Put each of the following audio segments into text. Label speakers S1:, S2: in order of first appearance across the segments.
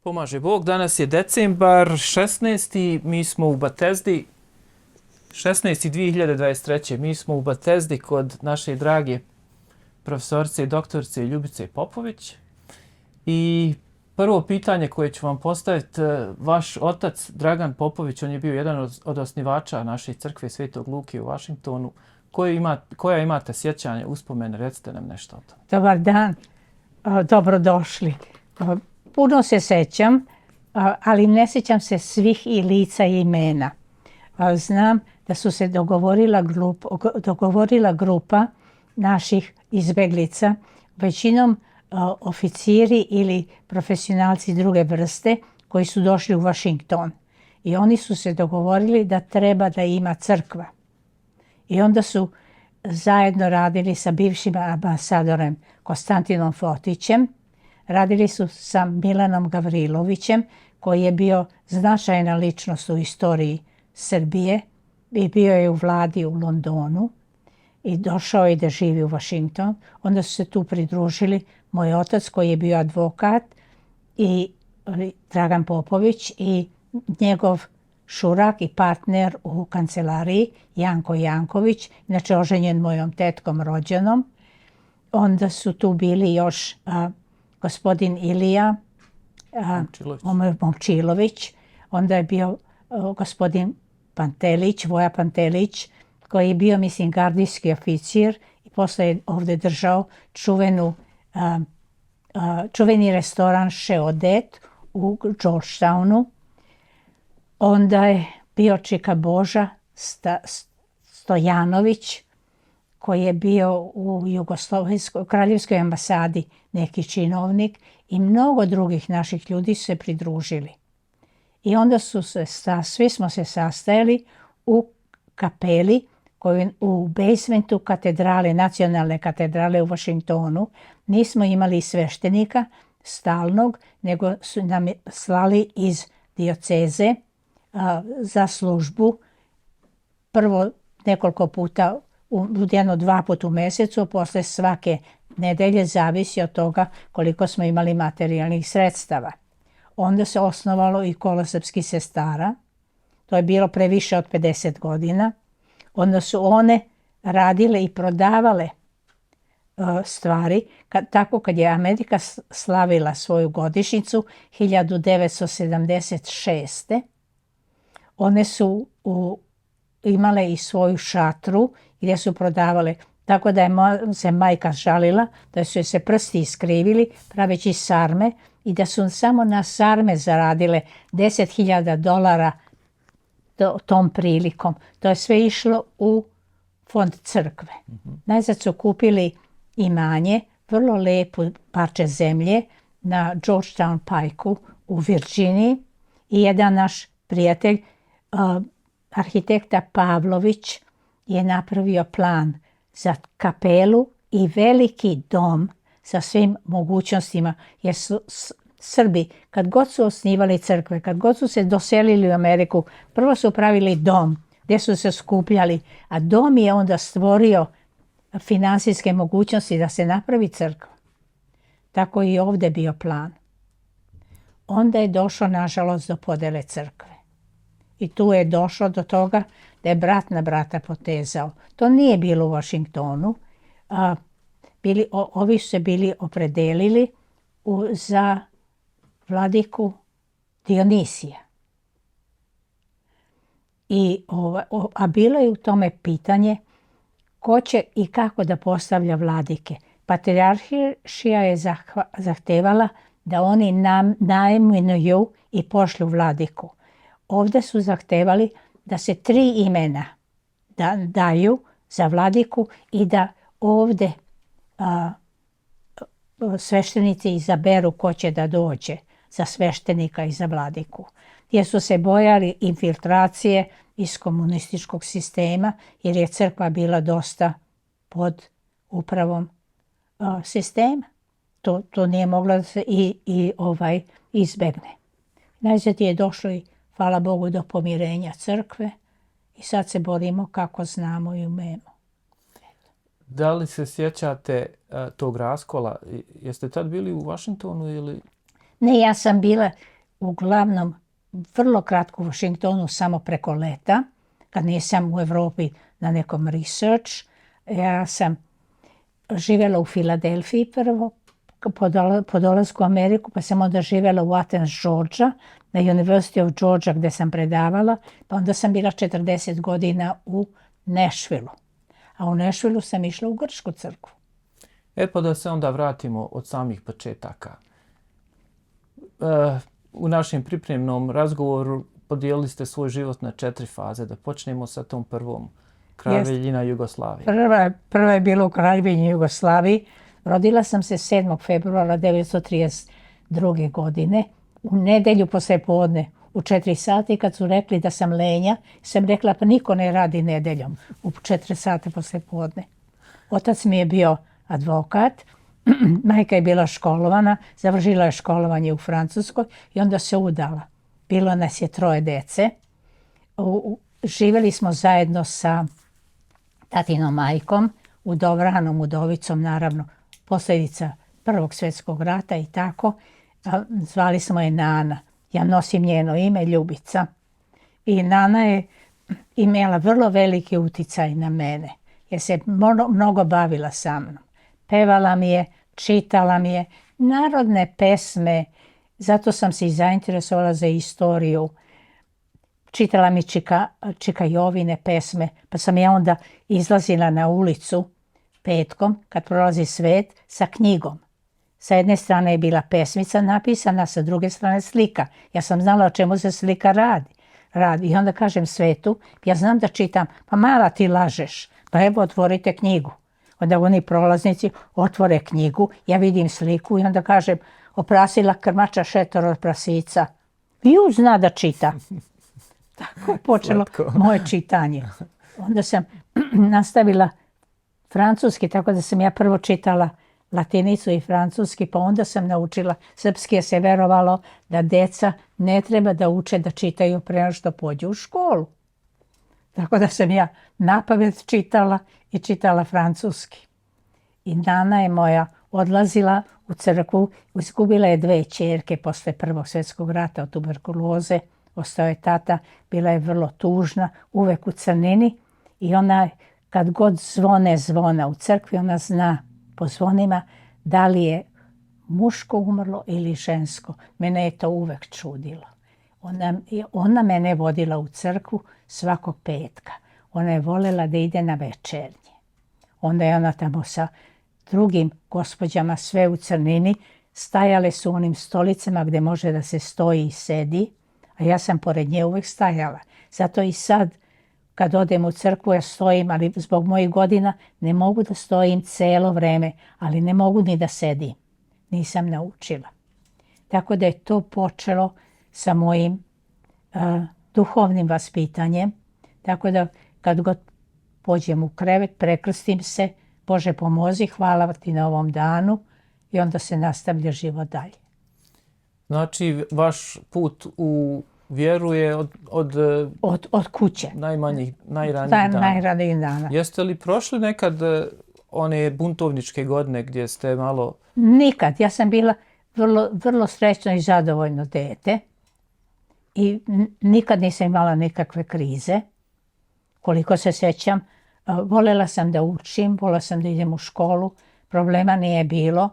S1: Pomaže Bog, danas je decembar 16. Mi smo u Batezdi, 16.2023. Mi smo u Batezdi kod naše drage profesorice i doktorice Ljubice Popović. I prvo pitanje koje ću vam postaviti, vaš otac Dragan Popović, on je bio jedan od osnivača naše crkve Svetog Luke u Washingtonu. Koja imate sjećanje, uspomene, recite nam nešto o tome.
S2: Dobar dan, dobrodošli. Puno se sećam, ali ne sjećam se svih i lica i imena. Znam da su se dogovorila grupa naših izbeglica, većinom oficiri ili profesionalci druge vrste koji su došli u Washington. I oni su se dogovorili da treba da ima crkva. I onda su zajedno radili sa bivšim ambasadorem Konstantinom Fotićem, radili su sa Milanom Gavrilovićem, koji je bio značajna ličnost u istoriji Srbije i bio je u vladi u Londonu i došao je da živi u Washington. Onda su se tu pridružili moj otac koji je bio advokat i Dragan Popović i njegov šurak i partner u kancelariji Janko Janković, inače oženjen mojom tetkom rođenom. Onda su tu bili još gospodin Ilija Momčilović, onda je bio gospodin Pantelić, Voja Pantelić, koji je bio, mislim, gardijski oficir i posle je ovdje držao čuveni restoran Šeodet u Georgetownu. Onda je bio Čika Boža Stojanović, koji je bio u Kraljevskoj ambasadi neki činovnik i mnogo drugih naših ljudi su se pridružili. I onda svi smo se sastajali u kapeli u basementu katedrale, nacionalne katedrale u Washingtonu. Nismo imali sveštenika stalnog, nego su nam slali iz dioceze za službu prvo nekoliko puta, dva puta u mjesecu, posle svake nedelje, zavisi od toga koliko smo imali materijalnih sredstava. Onda se osnovalo i kolo srpskih sestara, to je bilo previše od 50 godina. Onda su one radile i prodavale stvari. Tako kad je Amerika slavila svoju godišnjicu 1976. One su imale i svoju šatru gdje su prodavale. Tako da je se majka žalila da su se prsti iskrivili praveći sarme i da su samo na sarme zaradile $10,000 tom prilikom. To je sve išlo u fond crkve. Najzad su kupili imanje, vrlo lepo parče zemlje na Georgetown Pike-u u Virginiji i jedan naš prijatelj, arhitekta Pavlović, je napravio plan za kapelu i veliki dom sa svim mogućnostima, jer su Srbi, kad god su osnivali crkve, kad god su se doselili u Ameriku, prvo su pravili dom gdje su se skupljali, a dom je onda stvorio finansijske mogućnosti da se napravi crkva. Tako i ovdje bio plan. Onda je došlo, nažalost, do podele crkve. I tu je došlo do toga da je brat na brata potezao. To nije bilo u Washingtonu. Ovi su se bili opredelili za vladiku Dionisija. A bilo je u tome pitanje ko će i kako da postavlja vladike. Patrijaršija je zahtevala da oni naimenuju i pošlu vladiku. Ovdje su zahtevali da se 3 imena daju za vladiku i da ovdje sveštenici izaberu ko će da dođe za sveštenika i za vladiku. Jer su se bojali infiltracije iz komunističkog sistema, jer je crkva bila dosta pod upravom sistema. To nije moglo da se izbegne. Najzad je došlo i, hvala Bogu, do pomirenja crkve i sad se borimo kako znamo i umemo.
S1: Da li se sjećate tog raskola? Jeste tad bili u Washingtonu ili?
S2: Ne, ja sam bila uglavnom vrlo kratko u Washingtonu, samo preko leta, kad nisam u Europi na nekom research. Ja sam živjela u Filadelfiji prvo, po dolasku u Ameriku, pa sam onda živjela u Athens, Georgia, na University of Georgia gdje sam predavala, pa onda sam bila 40 godina u Nashvilleu. A u Nashvilleu sam išla u grčku crkvu.
S1: Pa da se onda vratimo od samih početaka. U našem pripremnom razgovoru podijelili ste svoj život na 4 faze. Da počnemo sa tom prvom, Kraljevina Jugoslavije.
S2: Prva je bila u Kraljevini Jugoslaviji. Rodila sam se 7. februara 1932. godine. U nedjelju poslijepodne u 4 sati kad su rekli da sam lenja, sam rekla pa niko ne radi nedjeljom u 4 sata poslijepodne. Otac mi je bio advokat, majka je bila školovana, završila je školovanje u Francuskoj i onda se udala. Bilo nas je 3 djece. Živjeli smo zajedno sa tatinom majkom, udovranom udovicom, naravno posljedica Prvog svjetskog rata i tako. Zvali smo je Nana. Ja nosim njeno ime, Ljubica. I Nana je imala vrlo veliki utjecaj na mene, jer se mnogo bavila sa mnom. Pevala mi je, čitala mi je narodne pesme, zato sam se i zainteresovala za istoriju. Čitala mi Čika Jovine pesme, pa sam ja onda izlazila na ulicu petkom, kad prolazi svet, sa knjigom. Sa jedne strane je bila pesmica napisana, sa druge strane slika. Ja sam znala o čemu se slika radi. I onda kažem Svetu, ja znam da čitam, pa mala ti lažeš, pa evo otvorite knjigu. Onda oni prolaznici otvore knjigu, ja vidim sliku i onda kažem, oprasila krmača šetor od prasica. Ju zna da čita. Tako je počelo moje čitanje. Onda sam nastavila francuski, tako da sam ja prvo čitala latinicu i francuski, pa onda sam naučila srpski, jer se verovalo da deca ne treba da uče da čitaju pre nego što pođu u školu. Tako da sam ja napamet čitala i čitala francuski. I Nana je moja odlazila u crkvu, izgubila je 2 ćerke posle Prvog svjetskog rata od tuberkuloze, ostao je tata, bila je vrlo tužna, uvek u crnini i ona kad god zvona u crkvi, ona zna po zvonima da li je muško umrlo ili žensko. Mene je to uvek čudilo. Ona mene vodila u crkvu svakog petka. Ona je voljela da ide na večernje. Onda je ona tamo sa drugim gospođama, sve u crnini, stajale su u onim stolicama gdje može da se stoji i sedi, a ja sam pored nje uvek stajala. Zato i sad kad odem u crkvu ja stojim, ali zbog mojih godina ne mogu da stojim cijelo vreme, ali ne mogu ni da sedim. Nisam naučila. Tako da je to počelo sa mojim duhovnim vaspitanjem. Tako da kad god pođem u krevet, prekrstim se, Bože pomozi, hvala ti na ovom danu i onda se nastavlja život dalje.
S1: Znači, vaš put u vjeru je
S2: od kuće.
S1: Najranijih dana.
S2: Najranijih dana.
S1: Jeste li prošli nekad one buntovničke godine gdje ste malo...
S2: Nikad. Ja sam bila vrlo srećno i zadovoljno dete i nikad nisam imala nikakve krize. Koliko se sjećam, voljela sam da učim, voljela sam da idem u školu, problema nije bilo.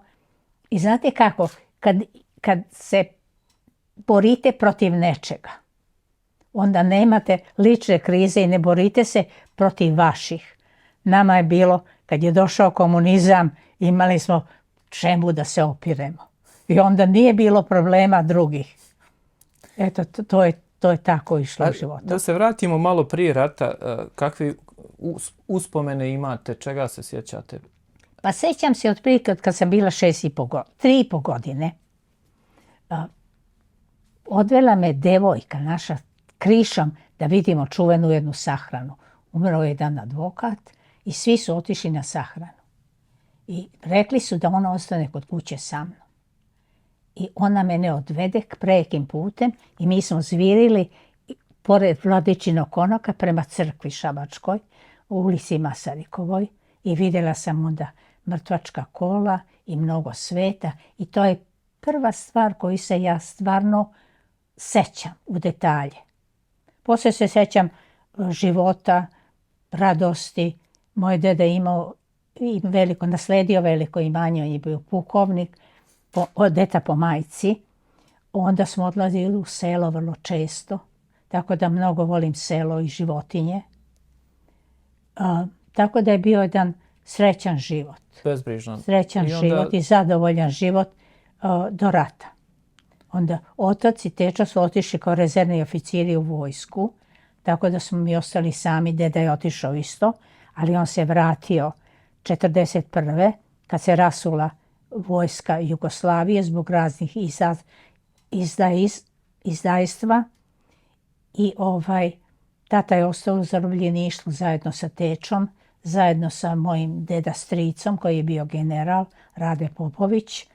S2: I znate kako, kad se borite protiv nečega, onda nemate lične krize i ne borite se protiv vaših. Nama je bilo, kad je došao komunizam, imali smo čemu da se opiremo. I onda nije bilo problema drugih. Eto, to je tako išlo u životu.
S1: Da se vratimo malo prije rata, kakve uspomene imate, čega se sjećate?
S2: Pa sjećam se otprilike od kad sam bila 3,5 godine. Odvela me devojka naša krišom da vidimo čuvenu jednu sahranu. Umro je jedan advokat i svi su otišli na sahranu. I rekli su da ona ostane kod kuće sa mnom. I ona mene odvede k prekim putem i mi smo zvirili pored Vladičinog konoka prema crkvi Šabačkoj u ulici Masarikovoj i vidjela sam onda mrtvačka kola i mnogo sveta i to je prva stvar koju se ja stvarno sećam u detalje. Poslije se sećam života, radosti. Moj deda imao nasledio veliko imanje, on je bio pukovnik, deta po majci. Onda smo odlazili u selo vrlo često, tako da mnogo volim selo i životinje. Tako da je bio jedan srećan život.
S1: Bezbrižan.
S2: Srećan život i zadovoljan život do rata. Onda otac i teča su otišli kao rezervni oficiri u vojsku, tako da smo mi ostali sami. Deda je otišao isto, ali on se vratio 1941. kad se rasula vojska Jugoslavije zbog raznih izdajstva. I tata je ostao u zarobljeništvu zajedno sa tečom, zajedno sa mojim deda stricom koji je bio general, Rade Popović.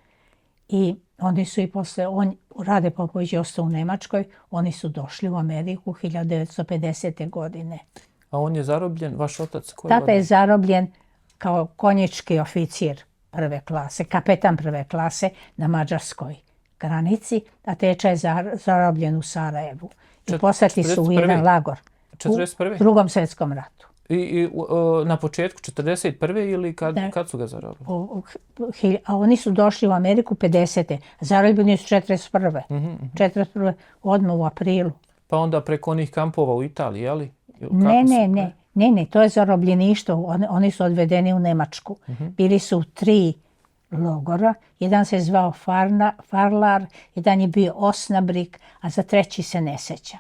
S2: I oni su i posle, Rade Popović je ostao u Nemačkoj, oni su došli u Ameriku 1950. godine.
S1: A on je zarobljen, vaš otac?
S2: Tata je zarobljen kao konjički oficir prve klase, kapetan prve klase na mađarskoj granici, a teča je zarobljen u Sarajevu. I poslati su u jedan lagor.
S1: 41.
S2: U Drugom svjetskom ratu.
S1: I na početku 41. ili kad su ga zarobili?
S2: A oni su došli u Ameriku 50. Zarobljeni su 41. 41. odmah u aprilu.
S1: Pa onda preko onih kampova u Italiji, jeli?
S2: Ne, to je zarobljeništvo. Oni su odvedeni u Nemačku. Bili su 3 logora. Jedan se zvao Farlar, jedan je bio Osnabrück, a za treći se ne sećam.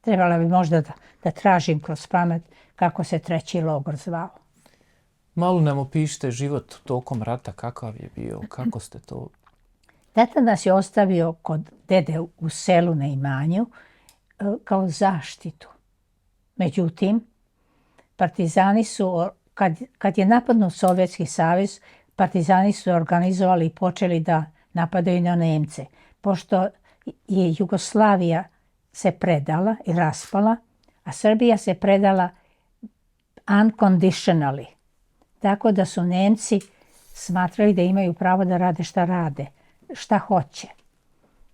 S2: Trebala bi možda da tražim kroz pamet kako se treći logor zvao.
S1: Malo nam opišite život tokom rata, kakav je bio, kako ste to...
S2: Tata nas je ostavio kod dede u selu na imanju kao zaštitu. Međutim, partizani su, kad je napadnut Sovjetski savez, partizani su organizovali i počeli da napadaju na Nemce. Pošto je Jugoslavija se predala i raspala, a Srbija se predala unconditionally. Tako da su Nemci smatrali da imaju pravo da rade šta hoće.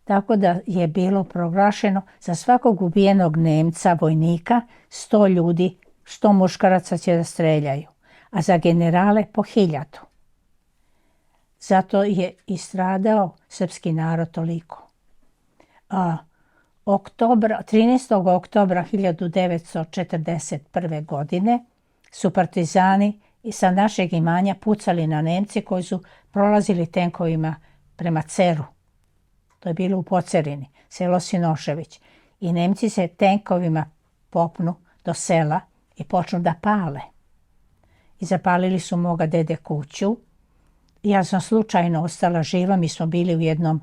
S2: Tako da je bilo proglašeno za svakog ubijenog Nemca, vojnika, 100 ljudi, 100 muškaraca će da streljaju, a za generale po 1000. Zato je i stradao srpski narod toliko. 13. oktobra 1941. godine su partizani sa našeg imanja pucali na Nemce koji su prolazili tenkovima prema Ceru. To je bilo u Pocerini, selo Sinošević. I Nemci se tenkovima popnu do sela i počnu da pale. I zapalili su moga dede kuću. Ja sam slučajno ostala živa, mi smo bili u jednom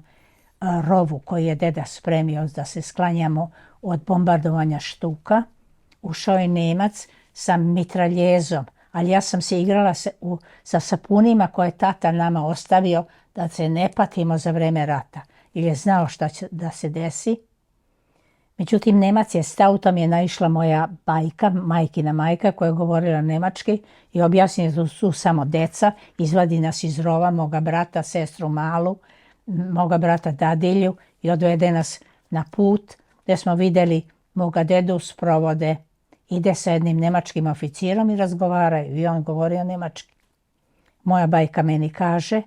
S2: rovu koji je deda spremio da se sklanjamo od bombardovanja štuka. Ušao je Nemac sa mitraljezom, ali ja sam se igrala sa sapunima koje je tata nama ostavio da se ne patimo za vreme rata, jer je znao šta će da se desi. Međutim, Nemac je stao, tam je naišla moja bajka, majkina majka koja je govorila nemački i objasnila da su samo deca, izvadi nas iz rova, moga brata, sestru Malu, moga brata Dadilju i odvede nas na put gdje smo vidjeli moga dedu sprovode. Ide sa jednim nemačkim oficirom i razgovaraju i on govorio nemački. Moja bajka meni kaže,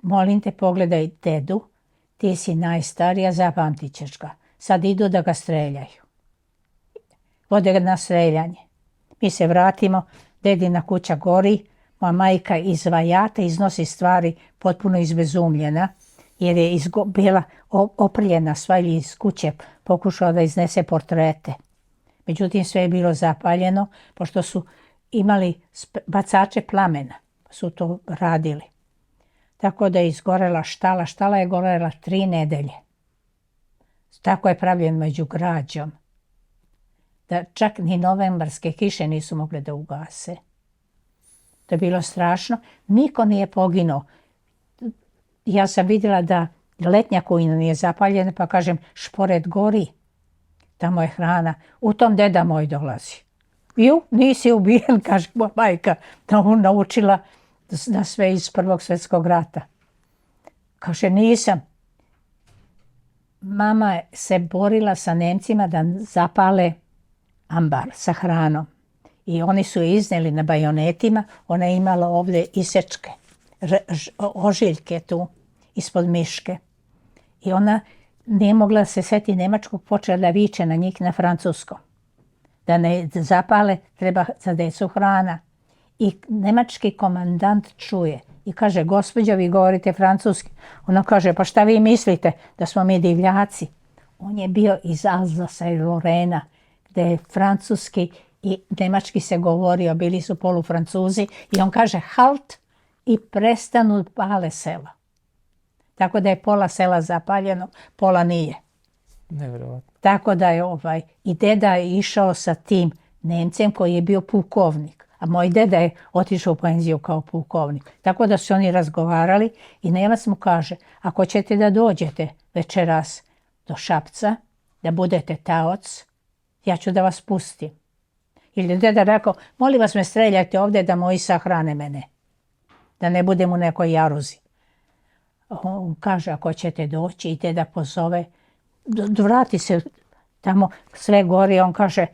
S2: molim te pogledaj dedu, ti si najstarija, zapamtit ćeš ga. Sad idu da ga streljaju. Vode ga na streljanje. Mi se vratimo, dedina kuća gori, moja majka izvajata, iznosi stvari potpuno izbezumljena, jer je bila oprljena sva ili iz kuće pokušala da iznese portrete. Međutim, sve je bilo zapaljeno, pošto su imali bacače plamena, su to radili. Tako da je izgorela štala. Štala je gorela 3 nedelje. Tako je pravljen među građom. Da čak ni novembarske kiše nisu mogle da ugase. To je bilo strašno. Niko nije poginuo. Ja sam vidjela da letnja kujna nije zapaljena, pa kažem, šporet gori. Tamo je hrana. U tom deda moj dolazi. Ju, nisi ubijen, kaže moja majka. Da on naučila na sve iz Prvog svjetskog rata. Kaže, nisam. mama je se borila sa Nemcima da zapale ambar sa hranom. I oni su je iznijeli na bajonetima. Ona je imala ovdje isečke, ožiljke tu ispod miške. I ona nije mogla se setiti njemačkog, počela da viče na njih na francuskom. Da ne zapale, treba za decu hrana. I nemački komandant čuje i kaže, gospođo, vi govorite francuski. Ona kaže, pa šta vi mislite, da smo mi divljaci? On je bio iz Alzasa i Lorena, gdje je francuski i nemački se govorio, bili su polufrancuzi. I on kaže, halt, i prestanu pale sela. Tako da je pola sela zapaljeno, pola nije.
S1: Nevjerojatno.
S2: Tako da je i deda je išao sa tim Nemcem koji je bio pukovnik. A moj deda je otišao u penziju kao pukovnik. Tako da su oni razgovarali i Nemac mu kaže, ako ćete da dođete večeras do Šapca, da budete taoc, ja ću da vas pustim. Ili je deda rekao, molim vas me streljajte ovdje da moji sahrane mene. Da ne budem u nekoj jaruzi. On kaže, ako ćete doći, i deda pozove, vrati se tamo sve gori. On kaže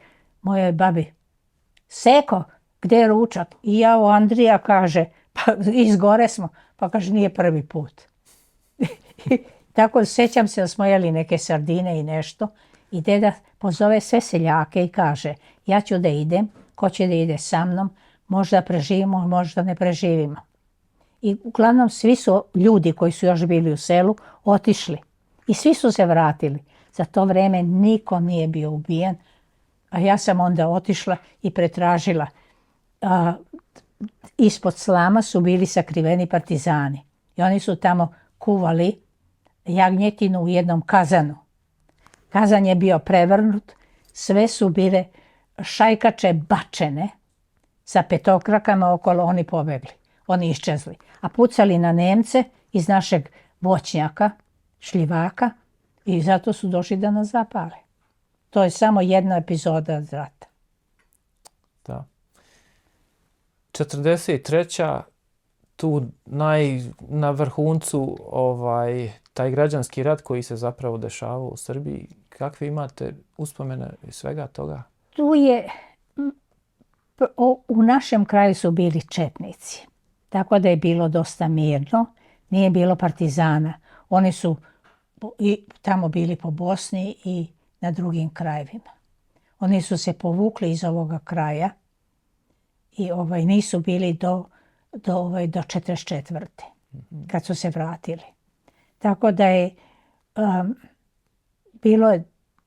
S2: mojoj babi, Seko, gdje je ručak? I ja u Andrija kaže, pa iz gore smo. Pa kaže, nije prvi put. Tako sjećam se da smo jeli neke sardine i nešto. I deda pozove sve seljake i kaže, ja ću da idem, ko će da ide sa mnom, možda preživimo, možda ne preživimo. I uglavnom svi su ljudi koji su još bili u selu otišli. I svi su se vratili. Za to vrijeme niko nije bio ubijen. A ja sam onda otišla i pretražila. Ispod slama su bili sakriveni partizani. I oni su tamo kuvali jagnjetinu u jednom kazanu. Kazan je bio prevrnut. Sve su bile šajkače bačene sa petokrakama okolo, oni pobegli. Oni iščezli. A pucali na Nemce iz našeg voćnjaka, šljivaka, i zato su došli da nas zapale. To je samo jedna epizoda od rata.
S1: Da. 43. tu na vrhuncu taj građanski rat koji se zapravo dešavao u Srbiji. Kakve imate uspomene iz svega toga?
S2: Tu je, u našem kraju su bili četnici. Tako da je bilo dosta mirno. Nije bilo partizana. Oni su i tamo bili po Bosni i na drugim krajevima. Oni su se povukli iz ovoga kraja i nisu bili do 44. Kad su se vratili. Tako da je bilo je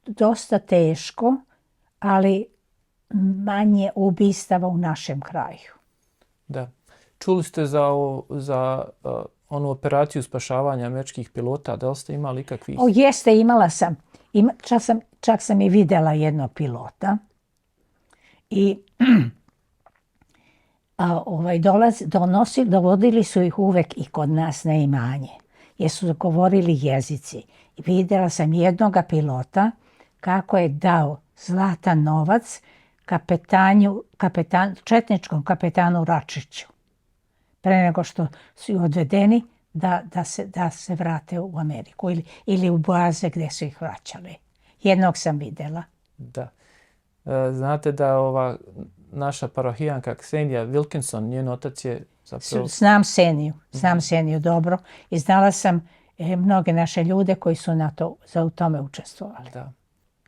S2: dosta teško, ali manje ubistava u našem kraju. Da.
S1: Čuli ste za onu operaciju spašavanja američkih pilota, da li ste imali ikakvih?
S2: Jeste, imala sam. Čak sam i vidjela jednog pilota. I dovodili su ih uvek i kod nas na imanje. Jer su govorili jezici. I vidjela sam jednoga pilota kako je dao zlatan novac četničkom kapetanu Račiću. Pre nego što su odvedeni da se vrate u Ameriku ili u baze gdje su ih vraćali. Jednog sam vidjela.
S1: Da. Znate da ova naša parohijanka Ksenija Wilkinson, njen otac je zapravo...
S2: Znam Seniju dobro. I znala sam mnoge naše ljude koji su u tome učestvovali.
S1: Da.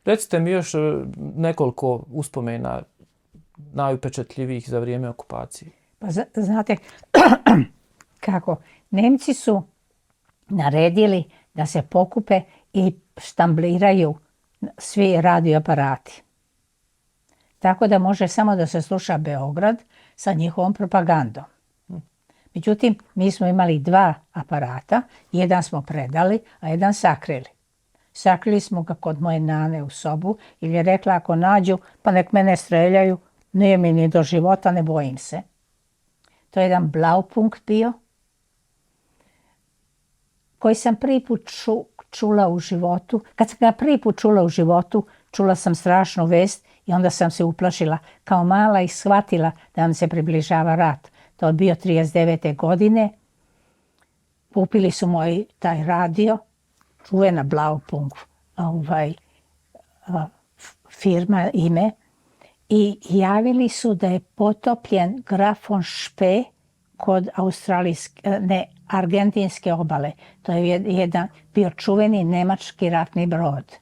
S1: Recite mi još nekoliko uspomena najupečatljivijih za vrijeme okupacije.
S2: Pa znate kako, Nemci su naredili da se pokupe i štambliraju svi radioaparati. Tako da može samo da se sluša Beograd sa njihovom propagandom. Međutim, mi smo imali 2 aparata, jedan smo predali, a jedan sakrili. Sakrili smo ga kod moje nane u sobu ili je rekla ako nađu pa nek mene streljaju, nije mi ni do života, ne bojim se. To je jedan Blaupunkt bio, koji sam prvi put čula u životu. Kad sam ga prvi put čula u životu, čula sam strašnu vest i onda sam se uplašila kao mala i shvatila da nam se približava rat. To je bio 39. godine. Kupili su moj taj radio, čuvena Blaupunkt firma ime i javili su da je potopljen Graf von Spee kod argentinske obale. To je bio čuveni nemački ratni brod.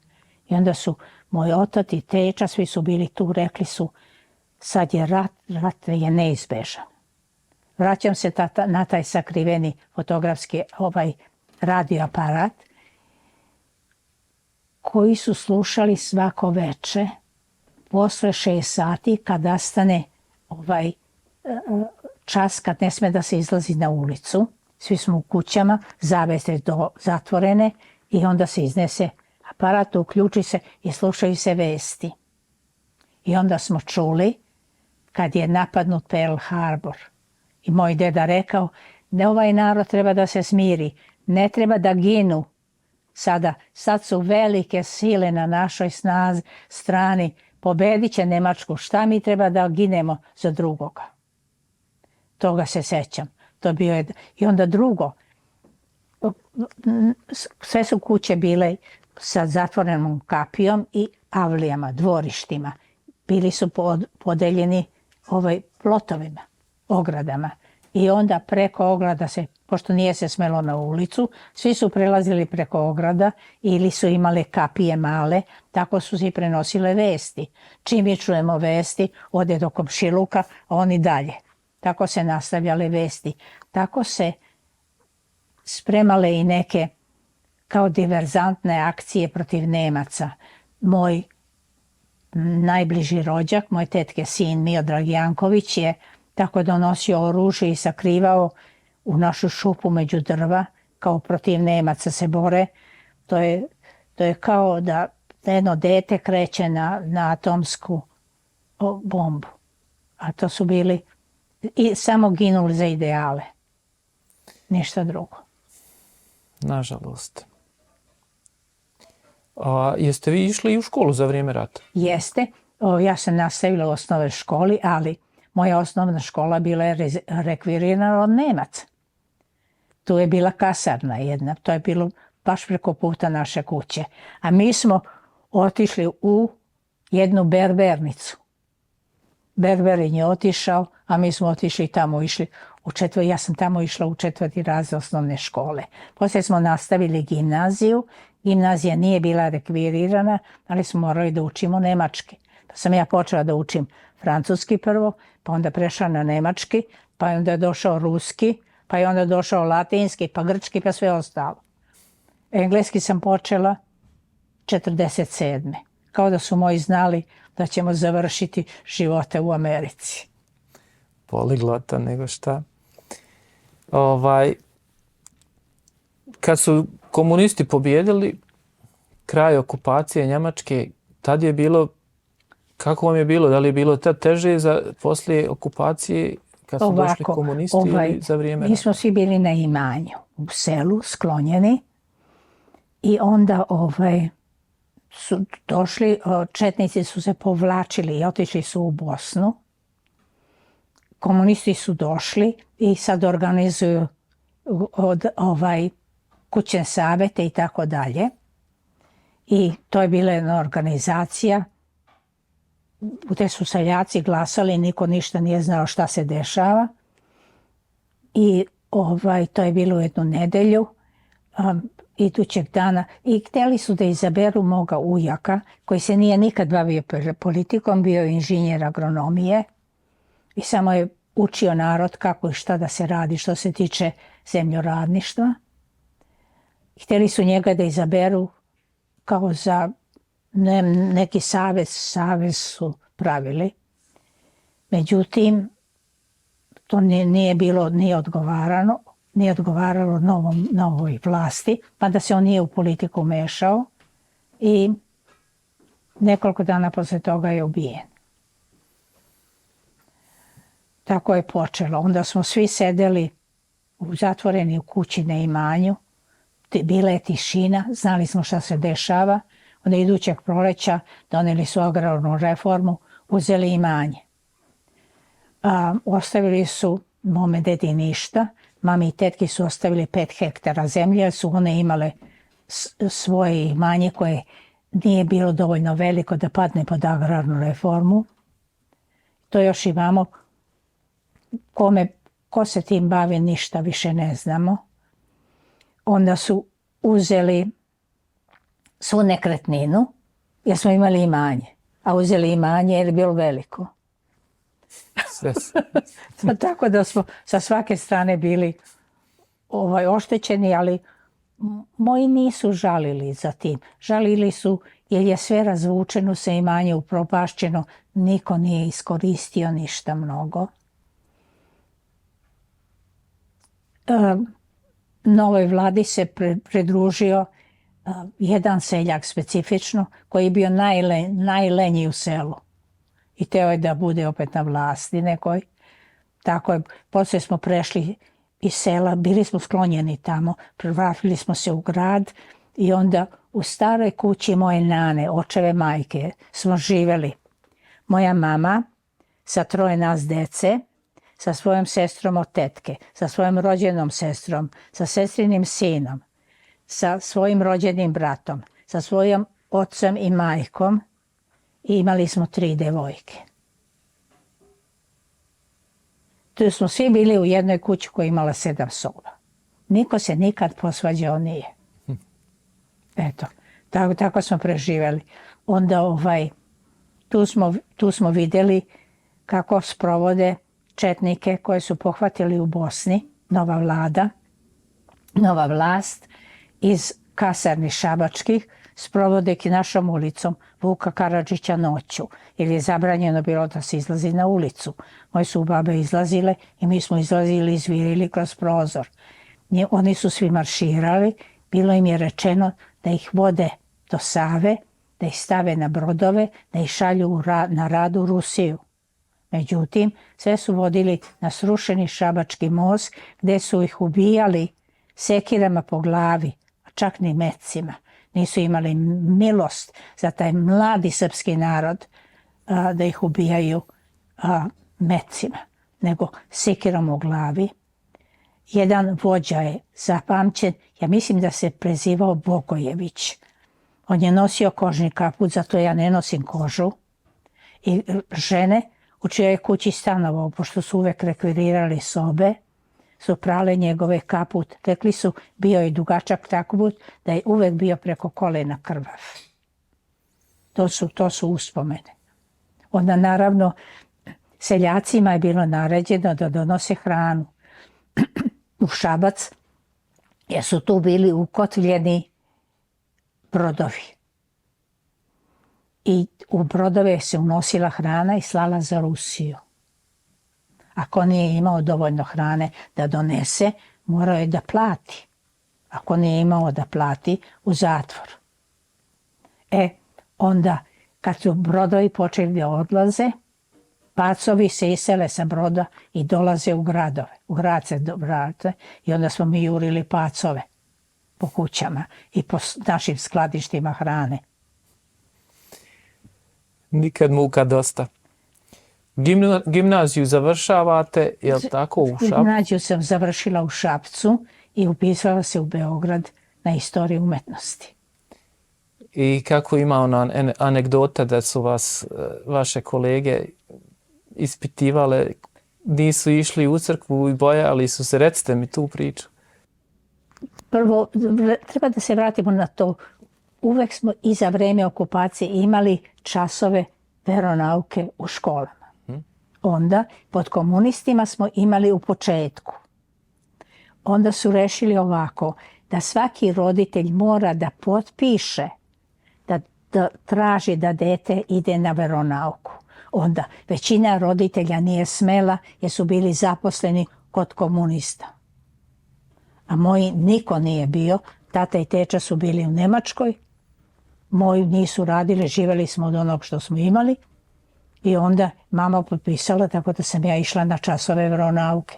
S2: I onda su moj otac i teča, svi su bili tu, rekli su sad je rat je neizbežan. Vraćam se na taj sakriveni fotografski radio aparat koji su slušali svako veče posle 6 sati kad nastane čas kad ne sme da se izlazi na ulicu. Svi smo u kućama, zavese zatvorene i onda se iznese aparat, uključi se i slušaju se vesti. I onda smo čuli kad je napadnut Pearl Harbor. I moj deda rekao, ne, ovaj narod treba da se smiri, ne treba da ginu. Sad su velike sile na našoj strani, pobedit će Nemačku, šta mi treba da ginemo za drugoga? Toga se sećam. To bio i onda drugo, sve su kuće bile sa zatvorenom kapijom i avlijama, dvorištima. Bili su podeljeni plotovima, ogradama. I onda preko ograda pošto nije se smelo na ulicu, svi su prelazili preko ograda ili su imale kapije male, tako su si prenosile vesti. Čim mi čujemo vesti, ode do komšiluka, a oni dalje. Tako se nastavljale vesti. Tako se spremale i neke kao diverzantne akcije protiv Nemaca. Moj najbliži rođak, moj tetke sin Miodrag Janković je tako donosio oružje i sakrivao u našu šupu među drva, kao protiv Nemaca se bore. To je kao da jedno dete kreće na atomsku bombu. A to su bili i samo ginuli za ideale. Ništa drugo.
S1: Nažalost. Jeste vi išli i u školu za vrijeme rata?
S2: Jeste. Ja sam nastavila u osnovnoj školi, ali moja osnovna škola bila je rekvirirana od Nemaca. Tu je bila kasarna jedna. To je bilo baš preko puta naše kuće. A mi smo otišli u jednu berbernicu. Berberin je otišao, a mi smo otišli tamo, ja sam tamo išla u 4. razred osnovne škole. Poslije smo nastavili gimnaziju. Gimnazija nije bila rekvirirana, ali smo morali da učimo nemački. Pa sam ja počela da učim francuski prvo, pa onda prešla na nemački, pa onda je došao ruski, pa je onda došao latinski, pa grčki, pa sve ostalo. Engleski sam počela 47. Kao da su moji znali da ćemo završiti živote u Americi.
S1: Poliglota nego šta. Kad su komunisti pobjedili, kraj okupacije Njemačke, tad je bilo, kako vam je bilo? Da li je bilo tad teže poslije okupacije kad su došli komunisti ili za vrijeme rata?
S2: Mi smo svi bili na imanju, u selu, sklonjeni. I onda su došli, četnici su se povlačili i otišli su u Bosnu. Komunisti su došli i sad organizuju kućne savete i tako dalje. I to je bila jedna organizacija gdje su seljaci glasali, niko ništa nije znao šta se dešava. I to je bilo u jednu nedelju, idućeg dana. I htjeli su da izaberu moga ujaka, koji se nije nikad bavio politikom, bio je inženjer agronomije i samo je učio narod kako i šta da se radi što se tiče zemljoradništva. Htjeli su njega da izaberu kao za neki savez su pravili. Međutim, to nije odgovaralo novoj vlasti, pa da se on nije u politiku mešao i nekoliko dana poslije toga je ubijen. Tako je počelo. Onda smo svi sedeli zatvoreni u kući na imanju. Bila je tišina, znali smo šta se dešava. Onda idućeg proleća doneli su agrarnu reformu, uzeli imanje. Ostavili su mome dedi ništa. Mami i tetki su ostavili 5 hektara zemlje, jer su one imale svoje imanje koje nije bilo dovoljno veliko da padne pod agrarnu reformu. To još imamo. Ko se tim bavi, ništa više ne znamo. Onda su uzeli svu nekretninu, jer smo imali imanje. A uzeli imanje jer je bilo veliko. Tako da smo sa svake strane bili oštećeni, ali moji nisu žalili za tim. Žalili su jer je sve razvučeno, se imanje upropašćeno, niko nije iskoristio ništa mnogo. Novoj vladi se pridružio jedan seljak specifično koji je bio najlenji u selu. I teo je da bude opet na vlasti nekoj. Tako je, poslije smo prešli iz sela, bili smo sklonjeni tamo, prevratili smo se u grad i onda u staroj kući moje nane, očeve majke, smo živjeli. Moja mama sa 3 nas dece, sa svojom sestrom od tetke, sa svojom rođenom sestrom, sa sestrinim sinom, sa svojim rođenim bratom, sa svojim ocem i majkom i imali smo 3 devojke. Tu smo svi bili u jednoj kući koja je imala 7 soba. Niko se nikad posvađao nije. Eto, tako smo preživjeli. Onda tu smo vidjeli kako sprovode četnike koje su pohvatili u Bosni, nova vlast iz kasarni šabačkih, sprovode našom ulicom Vuka Karadžića noću, jer je zabranjeno bilo da se izlazi na ulicu. Moje su babe izlazile i mi smo izlazili i izvirili kroz prozor. Oni su svi marširali, bilo im je rečeno da ih vode do Save, da ih stave na brodove, da ih šalju na rad u Rusiju. Međutim, sve su vodili na srušeni šabački most gdje su ih ubijali sekirama po glavi, a čak ni mecima. Nisu imali milost za taj mladi srpski narod da ih ubijaju mecima, nego sekirom u glavi. Jedan vođa je zapamćen, ja mislim da se prezivao Bogojević. On je nosio kožni kaput, zato ja ne nosim kožu. I žene u čijoj kući stanovao, pošto su uvek rekvirirali sobe, su prale njegove kaput. Rekli su, bio je dugačak kaput, da je uvek bio preko kolena krvav. To su uspomene. Onda naravno seljacima je bilo naređeno da donose hranu u Šabac, jer su tu bili ukotvljeni brodovi. I u brodove se unosila hrana i slala za Rusiju. Ako nije imao dovoljno hrane da donese, morao je da plati. Ako nije imao da plati, u zatvor. Onda kad su brodovi počeli da odlaze, pacovi se isele sa broda i dolaze u gradove. U grad se vrate i onda smo mi jurili pacove po kućama i po našim skladištima hrane.
S1: Nikad muka dosta. Gimnaziju završavate, je li tako, u Šapcu?
S2: Gimnaziju sam završila u Šapcu i upisala se u Beograd na istoriju umetnosti.
S1: I kako ima ona anegdota da su vas vaše kolege ispitivale, nisu išli u crkvu i bojali su se, recite mi tu priču.
S2: Prvo, treba da se vratimo na to. Uvek smo i za vreme okupacije imali časove veronauke u školama. Onda, pod komunistima smo imali u početku. Onda su rešili ovako, da svaki roditelj mora da potpiše, da traži da dete ide na veronauku. Onda, većina roditelja nije smela jer su bili zaposleni kod komunista. A moji niko nije bio, tata i teča su bili u Nemačkoj, moji nisu radili, živjeli smo od onog što smo imali i onda mama potpisala, tako da sam ja išla na časove veronauke.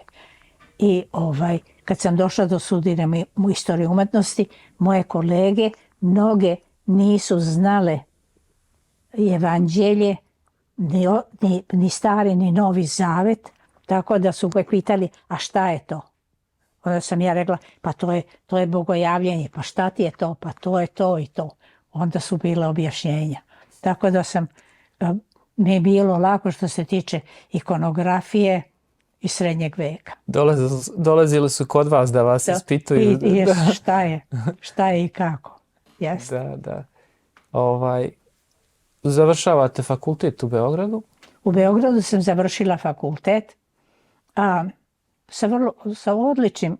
S2: I kad sam došla do studiranja u istoriji umetnosti, moje kolege, mnoge nisu znale evanđelje, ni stari, ni novi zavet, tako da su uvek pitali, a šta je to? Onda sam ja rekla, pa to je bogojavljenje, pa šta ti je to? Pa to je to i to. onda su bile objašnjenja. Tako da mi je bilo lako što se tiče ikonografije i srednjeg veka.
S1: Dolazili su kod vas da vas ispituju.
S2: Šta je i kako. Jeste.
S1: Da. Završavate fakultet u Beogradu?
S2: U Beogradu sam završila fakultet sa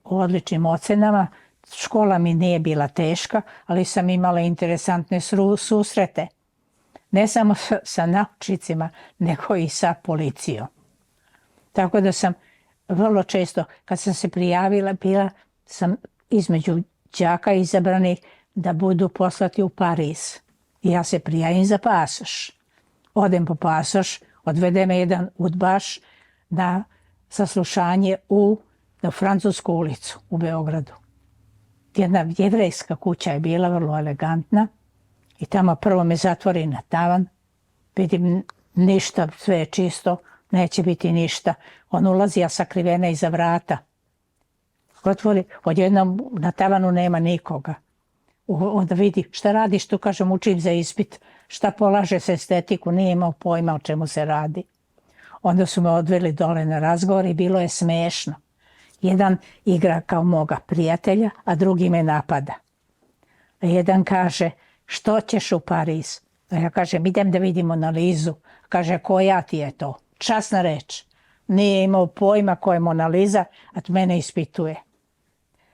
S2: odličnim ocenama. Škola mi nije bila teška, ali sam imala interesantne susrete. Ne samo sa naučnicima, nego i sa policijom. Tako da sam vrlo često, kad sam se prijavila, bila sam između đaka izabranih da budu poslati u Pariz. I ja se prijavim za pasoš. Odem po pasoš, odvede me jedan udbaš na saslušanje na Francusku ulicu u Beogradu. Jedna jevrejska kuća je bila vrlo elegantna i tamo prvo me zatvori na tavan. Vidim ništa, sve je čisto, neće biti ništa. On ulazi, ja sakrivena iza vrata. Otvori, odjednom na tavanu nema nikoga. Onda vidi, šta radiš tu, kažem, učim za ispit. Šta polaže se estetiku, nije imao pojma o čemu se radi. Onda su me odveli dole na razgovor i bilo je smešno. Jedan igra kao moga prijatelja, a drugi me napada. A jedan kaže, što ćeš u Pariz? A ja kažem, idem da vidim Mona Lizu. Kaže, koja ti je to? Časna reč. Nije imao pojma ko je Mona Lisa, a mene ispituje.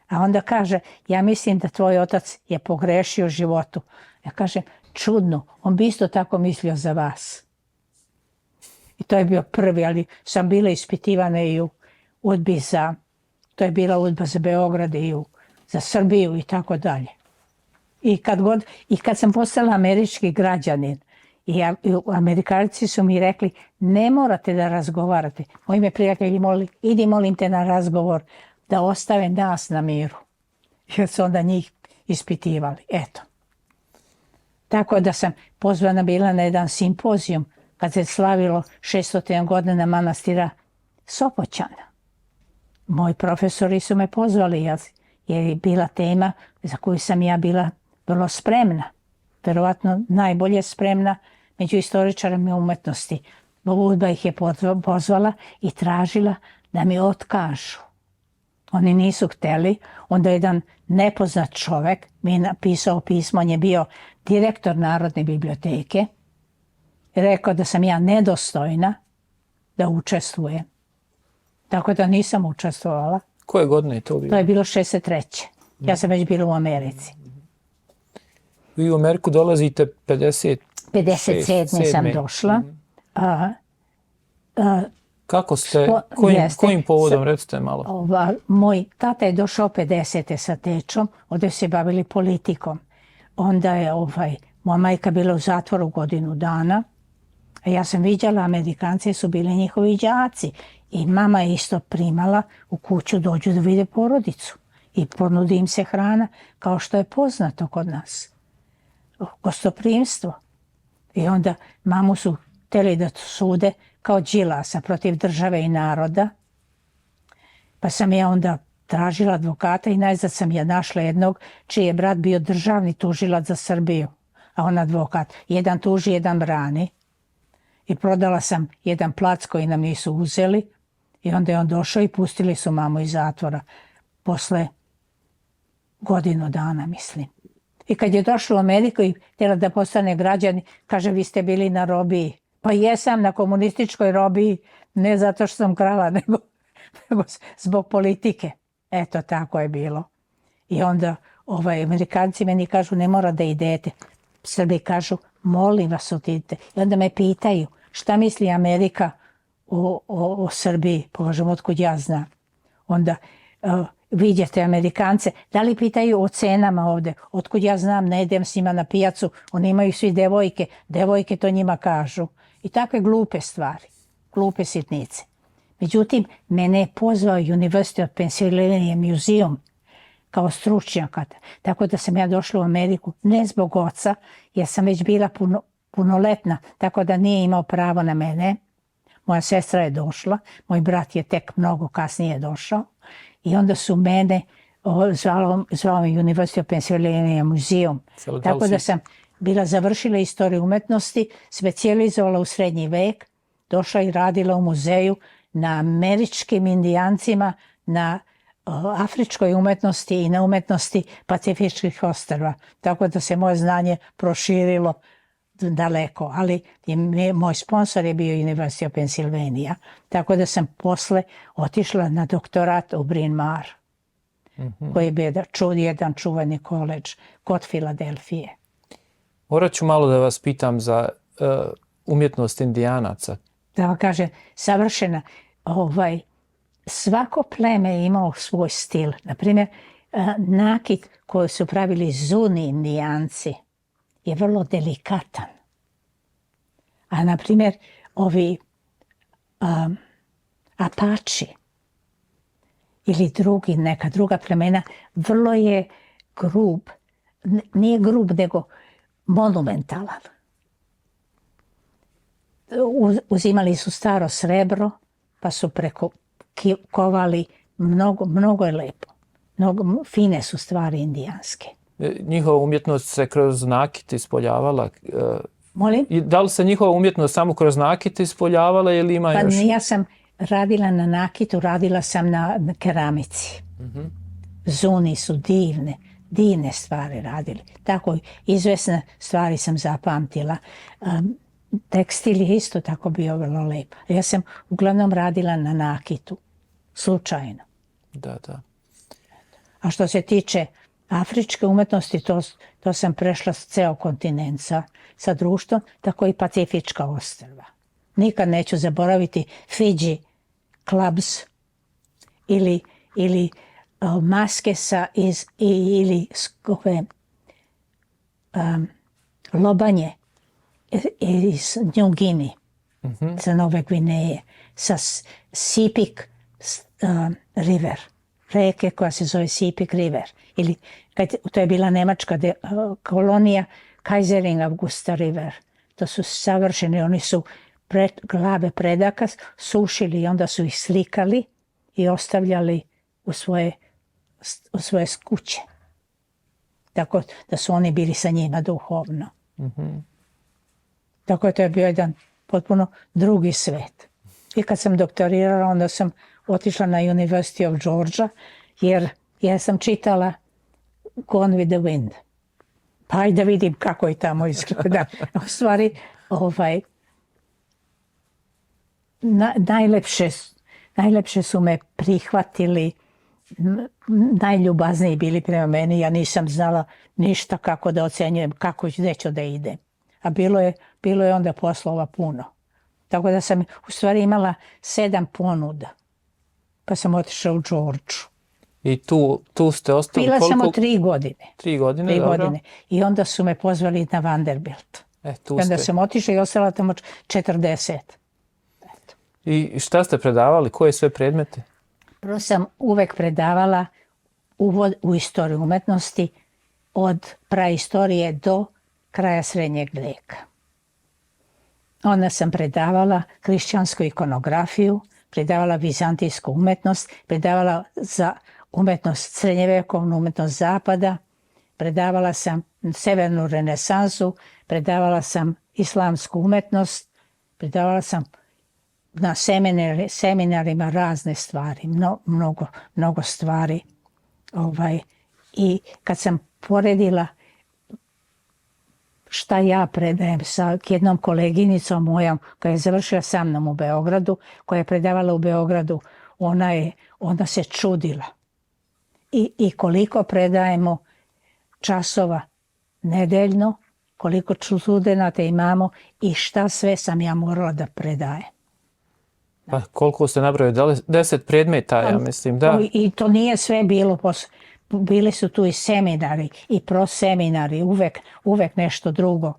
S2: A onda kaže, ja mislim da tvoj otac je pogrešio u životu. Ja kažem, čudno, on bi isto tako mislio za vas. I to je bio prvi, ali sam bila ispitivana i u udbi to je bila udba za Beograd i za Srbiju i tako dalje. I kad sam postala američki građanin, Amerikanci su mi rekli, ne morate da razgovarate. Moji me prijatelji molili, idi molim te na razgovor, da ostave nas na miru. Jer su onda njih ispitivali. Eto. Tako da sam pozvana bila na jedan simpozijum kad se slavilo 600. godina manastira Sopoćana. Moji profesori su me pozvali jer je bila tema za koju sam ja bila vrlo spremna. Verovatno najbolje spremna među istoričarima umetnosti. Udba ih je pozvala i tražila da mi otkažu. Oni nisu hteli. Onda jedan nepoznat čovjek mi je napisao pismo, on je bio direktor Narodne biblioteke. Rekao da sam ja nedostojna da učestvujem. Tako da nisam učestvovala.
S1: Koje godine je to bilo?
S2: To je bilo 63. Ja sam već bila u Americi.
S1: Vi u Ameriku dolazite
S2: 57. sam došla.
S1: Kako ste, kojim povodom, recite malo?
S2: Moj tata je došao 50. sa tečom, ovdje se bavili politikom. Onda je moja majka bila u zatvoru godinu dana. A ja sam viđala, Amerikanci su bili njihovi đaci. I mama je isto primala u kuću, dođu da vide porodicu. I ponudi im se hrana, kao što je poznato kod nas. Gostoprimstvo. I onda mamu su htjeli da sude kao Đilasa protiv države i naroda. Pa sam ja onda tražila advokata i najzad sam ja našla jednog čiji je brat bio državni tužilac za Srbiju. A on advokat. Jedan tuži, jedan brani. I prodala sam jedan plac koji nam nisu uzeli. I onda je on došao i pustili su mamu iz zatvora. Posle godinu dana, mislim. I kad je došla u Ameriku i htjela da postane građani, kaže, vi ste bili na robiji. Pa jesam na komunističkoj robiji, ne zato što sam krala, nego zbog politike. Eto, tako je bilo. I onda Amerikanci meni kažu, ne mora da idete. Srbi kažu, molim vas, odidite. I onda me pitaju, šta misli Amerika o Srbiji? Kažem, otkud ja znam. Onda vidite Amerikance, da li pitaju o cenama ovdje? Otkud ja znam, ne idem s njima na pijacu, oni imaju svi devojke, devojke to njima kažu. I takve glupe stvari, glupe sitnice. Međutim, mene je pozvao University of Pennsylvania Museum kao stručnjaka. Tako da sam ja došla u Ameriku ne zbog oca, jer sam već bila punoletna, tako da nije imao pravo na mene. Moja sestra je došla, moj brat je tek mnogo kasnije došao. I onda su mene zvao me University of Pennsylvania Museum. Tako da sam bila završila istoriju umetnosti, specijalizovala u srednji vek, došla i radila u muzeju na američkim indijancima, na afričkoj umetnosti i na umetnosti Pacifičkih ostrva. Tako da se moje znanje proširilo daleko, ali moj sponsor je bio University of Pennsylvania. Tako da sam posle otišla na doktorat u Bryn Mawr, koji je bio jedan čuveni koledž kod Filadelfije.
S1: Morat ću malo da vas pitam za umjetnost Indijanaca.
S2: Da vam kažem, savršena. Svako pleme je imao svoj stil. Naprimjer, nakit koji su pravili Zuni Indijanci je vrlo delikatan. A naprimjer, ovi Apači ili neka druga plemena, vrlo je grub. Nije grub, nego monumentalan. Uzimali su staro srebro, pa su kovali, mnogo je lepo. Fine su stvari indijanske.
S1: Njihova umjetnost se kroz nakit ispoljavala?
S2: Molim?
S1: Da li se njihova umjetnost samo kroz nakit ispoljavala ili ima još?
S2: Ja sam radila na nakitu, radila sam na keramici. Zuni su divne stvari radili. Tako izvesne stvari sam zapamtila. Tekstil je isto tako bio vrlo lep. Ja sam uglavnom radila na nakitu. Slučajno.
S1: Da.
S2: A što se tiče afričke umetnosti, to sam prešla ceo kontinent sa društvom, tako i Pacifička ostrva. Nikad neću zaboraviti Fiji clubs ili maske ili lobanje iz New Guinea, sa Nove Gvineje, sa Sipik River, reke koja se zove Sipik River. To je bila nemačka kolonija, Kaiserin Augusta River. To su savršeni, oni su glave predaka sušili i onda su ih slikali i ostavljali u svoje kuće. Tako da su oni bili sa njima duhovno. Tako to je bio jedan potpuno drugi svet. I kad sam doktorirala, onda sam otišla na University of Georgia, jer ja sam čitala Gone with the Wind. Pa ajde da vidim kako je tamo izgleda. U stvari, najlepše su me prihvatili, najljubazniji bili prema meni. Ja nisam znala ništa kako da ocenjujem, gdje ću da idem. A bilo je onda poslova puno. Tako da sam u stvari imala 7 ponuda. Pa sam otišla u Georgiju.
S1: I tu ste ostali
S2: bila
S1: koliko?
S2: Samo 3 godine.
S1: 3 godine,
S2: 3
S1: dobro.
S2: godine. I onda su me pozvali na Vanderbilt.
S1: Tu
S2: onda
S1: ste.
S2: sam otišla i ostala tamo 40. Eto.
S1: I šta ste predavali? Koje sve predmete?
S2: Prvo sam uvek predavala uvod u istoriju umetnosti od praistorije do kraja srednjeg vijeka. Onda sam predavala hrišćansku ikonografiju, predavala vizantijsku umetnost, predavala za umetnost srednjevekovnu, umetnost zapada, predavala sam severnu renesansu, predavala sam islamsku umetnost, predavala sam na seminarima razne stvari, mnogo stvari. I kad sam poredila šta ja predajem sa jednom koleginicom mojom koja je završila sa mnom u Beogradu, koja je predavala u Beogradu, ona se čudila. I koliko predajemo časova nedeljno, koliko studenata imamo i šta sve sam ja morala da predajem.
S1: Pa koliko ste nabrojali? 10 predmeta, ja mislim, da.
S2: I to nije sve bilo. Bili su tu i seminari i proseminari, uvek nešto drugo.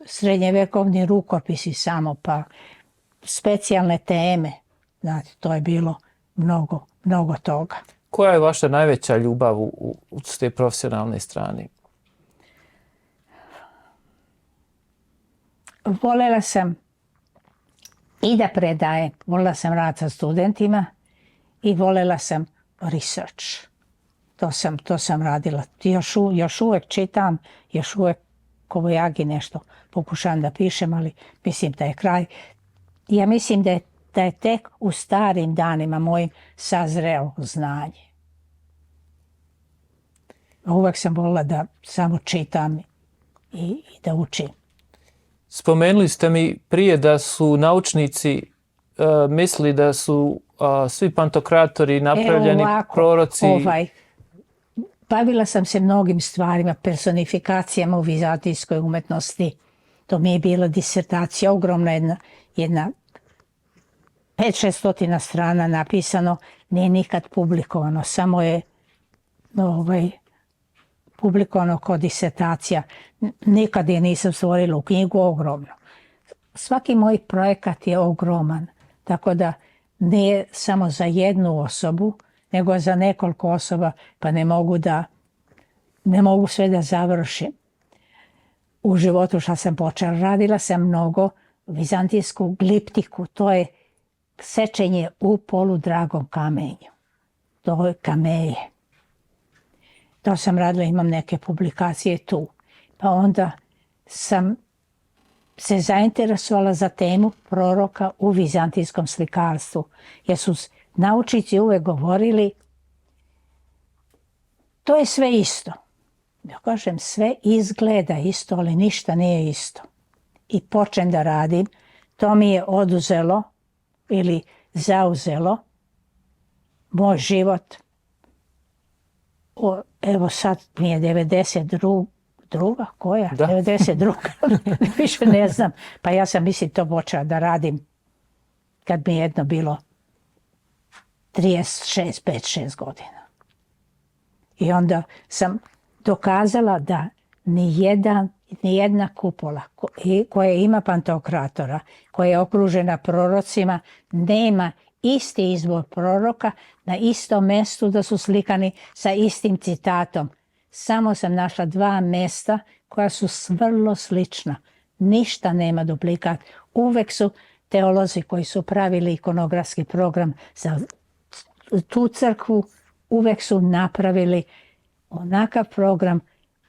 S2: Srednjevekovni rukopisi samo, pa specijalne teme. Znate, to je bilo mnogo toga.
S1: Koja je vaša najveća ljubav s te profesionalne strane?
S2: Volela sam i da predajem. Volela sam rad sa studentima i volela sam research. To sam radila. Još uvek čitam, još uvek Kovojagi nešto pokušavam da pišem, ali mislim da je kraj. Ja mislim da je tek u starim danima mojim sazrelo znanje. Uvek sam volila da samo čitam i da učim.
S1: Spomenuli ste mi prije da su naučnici mislili da su svi pantokratori napravljeni proroci.
S2: Bavila sam se mnogim stvarima, personifikacijama u vizantijskoj umetnosti. To mi je bila disertacija, ogromna jedna 500-600 strana napisano, nije nikad publikovano, samo je publikovano kao disertacija. Nikad je nisam stvorila u knjigu, ogromno. Svaki moj projekat je ogroman, tako da nije samo za jednu osobu, nego za nekoliko osoba, pa ne mogu sve da završim. U životu što sam počela, radila sam mnogo vizantijsku gliptiku, to je sečenje u poludragom kamenju. To je kameje. To sam radila, imam neke publikacije tu. Pa onda sam se zainteresovala za temu proroka u vizantijskom slikarstvu. Jer su naučnici uvek govorili to je sve isto. Ja kažem, sve izgleda isto, ali ništa nije isto. I počnem da radim. To mi je oduzelo ili zauzelo moj život. Evo sad mi je 92. Koja?
S1: Da.
S2: 92. Više ne znam. Pa ja sam to počela da radim kad mi je jedno bilo 36, 5-6 godina. I onda sam dokazala da nijedna kupola koja ima pantokratora, koja je okružena prorocima, nema isti izbor proroka na istom mestu da su slikani sa istim citatom. Samo sam našla 2 mesta koja su vrlo slična. Ništa nema duplikat. Uvek su teolozi koji su pravili ikonografski program za tu crkvu, uvek su napravili onakav program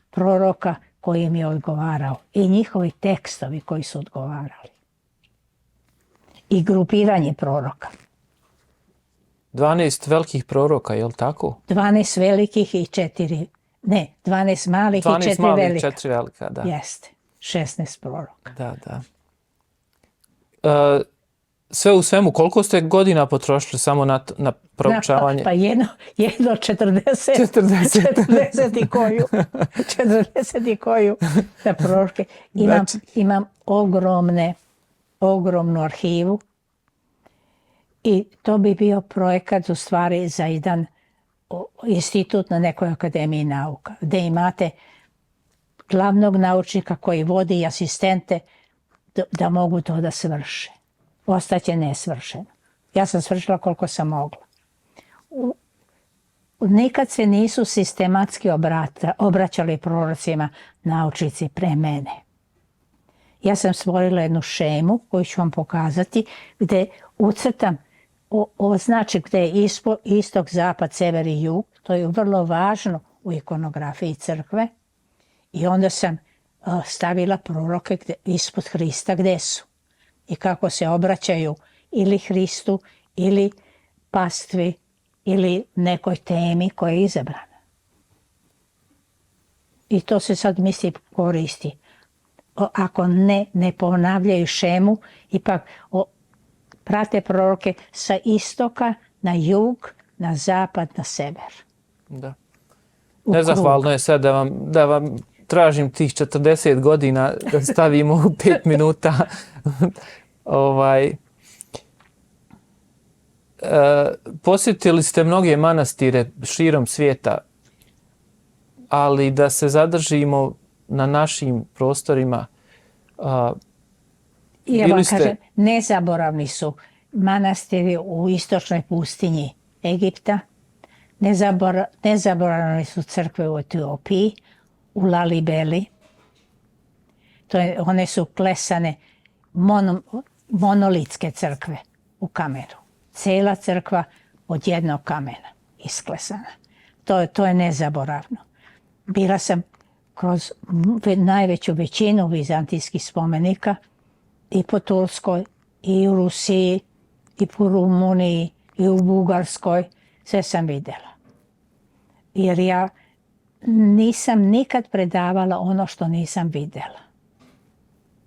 S2: proroka koji im je odgovarao. I njihovi tekstovi koji su odgovarali. I grupiranje proroka.
S1: 12 velikih proroka, je li tako?
S2: 12 velikih i 4... Ne, 12 malih i 4 velika.
S1: 4 velika, da.
S2: Jeste, 16 proroka.
S1: Da. Sve u svemu, koliko ste godina potrošili samo na proučavanje?
S2: Pa jedno 40 i koju. 40 i koju za proroke. Imam ogromnu arhivu i to bi bio projekat u stvari za jedan institut na nekoj akademiji nauka, gdje imate glavnog naučnika koji vodi i asistente da mogu to da svrše. Ostaće nesvršeno. Ja sam svršila koliko sam mogla. Nikad se nisu sistematski obraćali prorocima naučnici pre mene. Ja sam stvorila jednu šemu koju ću vam pokazati gdje ucrtam označi gdje je istok, zapad, sever i jug. To je vrlo važno u ikonografiji crkve. I onda sam stavila proroke ispod Hrista gdje su. I kako se obraćaju ili Hristu, ili pastvi, ili nekoj temi koja je izabrana. I to se sad koristi. Ako ne ponavljaju šemu, ipak prate proroke sa istoka na jug, na zapad, na sever.
S1: Da. Nezahvalno je sad da vam tražim tih 40 godina da stavimo u 5 minuta. Posjetili ste mnoge manastire širom svijeta, ali da zadržimo na našim prostorima.
S2: Ja vam kažem, nezaboravni su manastiri u istočnoj pustinji Egipta, nezaboravni su crkve u Etiopiji, u Lalibeli. One su klesane monolitske crkve u kamenu. Cijela crkva od jednog kamena isklesana. To je nezaboravno. Bila sam kroz najveću većinu vizantijskih spomenika i po Turskoj, i u Rusiji, i po Rumuniji, i u Bugarskoj. Sve sam vidjela. Jer ja nisam nikad predavala ono što nisam vidjela.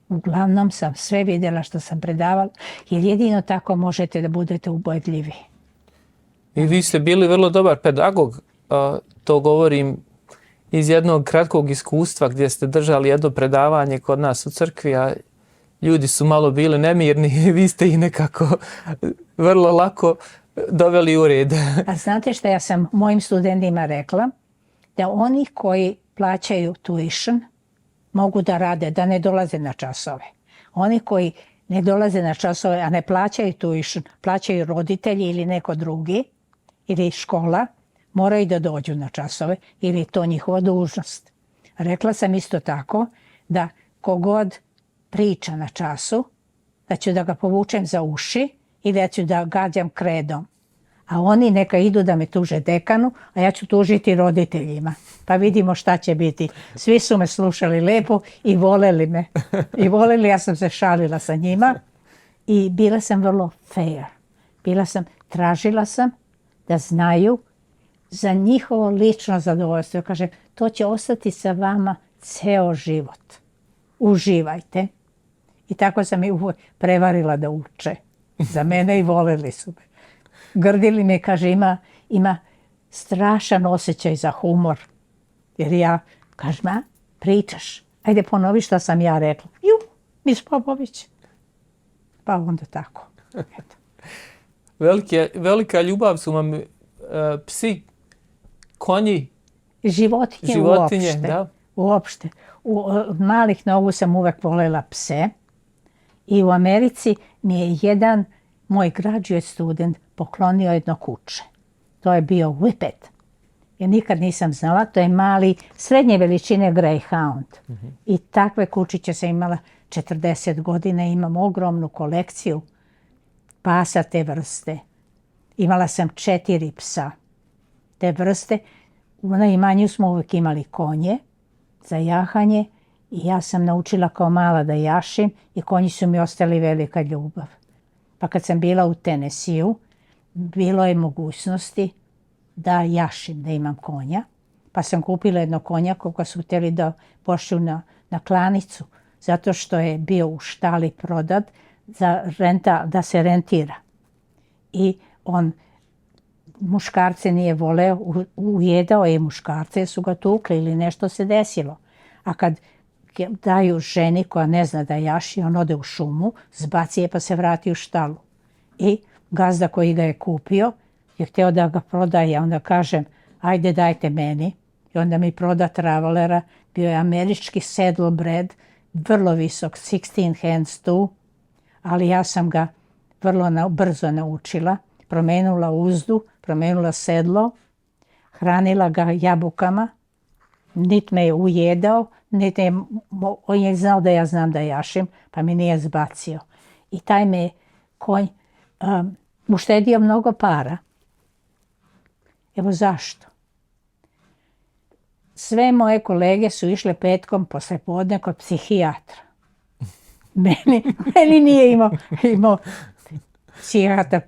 S2: Uglavnom sam sve vidjela što sam predavala, jer jedino tako možete da budete ubojljivi.
S1: I vi ste bili vrlo dobar pedagog, to govorim iz jednog kratkog iskustva gdje ste držali jedno predavanje kod nas u crkvi, a ljudi su malo bili nemirni i vi ste ih nekako vrlo lako doveli u red.
S2: A znate što ja sam mojim studentima rekla? Da oni koji plaćaju tuition mogu da rade, da ne dolaze na časove. Oni koji ne dolaze na časove, a ne plaćaju tuition, plaćaju roditelji ili neko drugi, ili škola, moraju da dođu na časove, ili je to njihova dužnost. Rekla sam isto tako da kogod priča na času, da ću da ga povučem za uši i da ću da gađam kredom. A oni neka idu da me tuže dekanu, a ja ću tužiti roditeljima. Pa vidimo šta će biti. Svi su me slušali lepo i voleli me. I voleli, ja sam se šalila sa njima. I bila sam vrlo fair. Tražila sam da znaju za njihovo lično zadovoljstvo. Kažem, to će ostati sa vama ceo život. Uživajte. I tako sam ih prevarila da uče. Za mene i voleli su me. Grdili me, kaže, ima strašan osjećaj za humor. Jer ja, kažem, pričaš. Ajde ponovi što sam ja rekla. Mis Popović. Pa onda tako. Eto.
S1: Velika ljubav su vam psi, konji,
S2: životinje uopšte.
S1: Da.
S2: Uopšte. Od malih nogu sam uvek volela pse. I u Americi mi je jedan moj graduate student poklonio jedno kuće. To je bio Whippet. Ja nikad nisam znala, to je mali, srednje veličine Greyhound. I takve kučiće sam imala 40 godina, imam ogromnu kolekciju pasa te vrste. Imala sam 4 psa te vrste. Na imanju smo uvijek imali konje za jahanje i ja sam naučila kao mala da jašim i konji su mi ostali velika ljubav. Pa kad sam bila u Tennesseeu, bilo je mogućnosti da jašim, da imam konja. Pa sam kupila jedno konja koga su htjeli da pošlju na klanicu, zato što je bio u štali prodat da se rentira. I on muškarce nije voleo, ujedao je muškarce, su ga tukli ili nešto se desilo. A kad daju ženi koja ne zna da jaši, on ode u šumu, zbaci je pa se vrati u štalu. I gazda koji ga je kupio je htio da ga prodaje. Onda kažem, ajde dajte meni. I onda mi proda Travelera. Bio je američki saddlebred, vrlo visok, 16 hands tu. Ali ja sam ga vrlo brzo naučila. Promenula uzdu, promenula sedlo, hranila ga jabukama. Niti me je ujedao, on je znao da ja znam da jašim, pa mi nije zbacio. I taj me konj uštedio mnogo para. Evo zašto? Sve moje kolege su išle petkom posle podne kod psihijatra. Meni nije imao psihijatar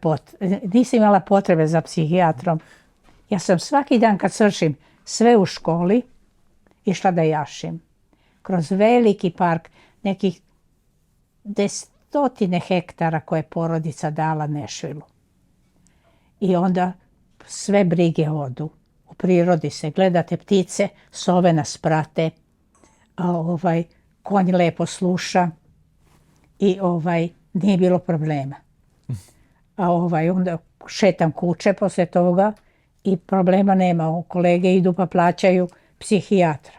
S2: nisam imala potrebe za psihijatrom. Ja sam svaki dan kad svršim sve u školi, išla da jašim. Kroz veliki park, nekih 100 hektara koje je porodica dala Nešvilu. I onda sve brige odu. U prirodi se gledate ptice, sove nas prate, konj lepo sluša i nije bilo problema. A onda šetam kuće posle toga i problema nema. Kolege idu pa plaćaju psihijatra.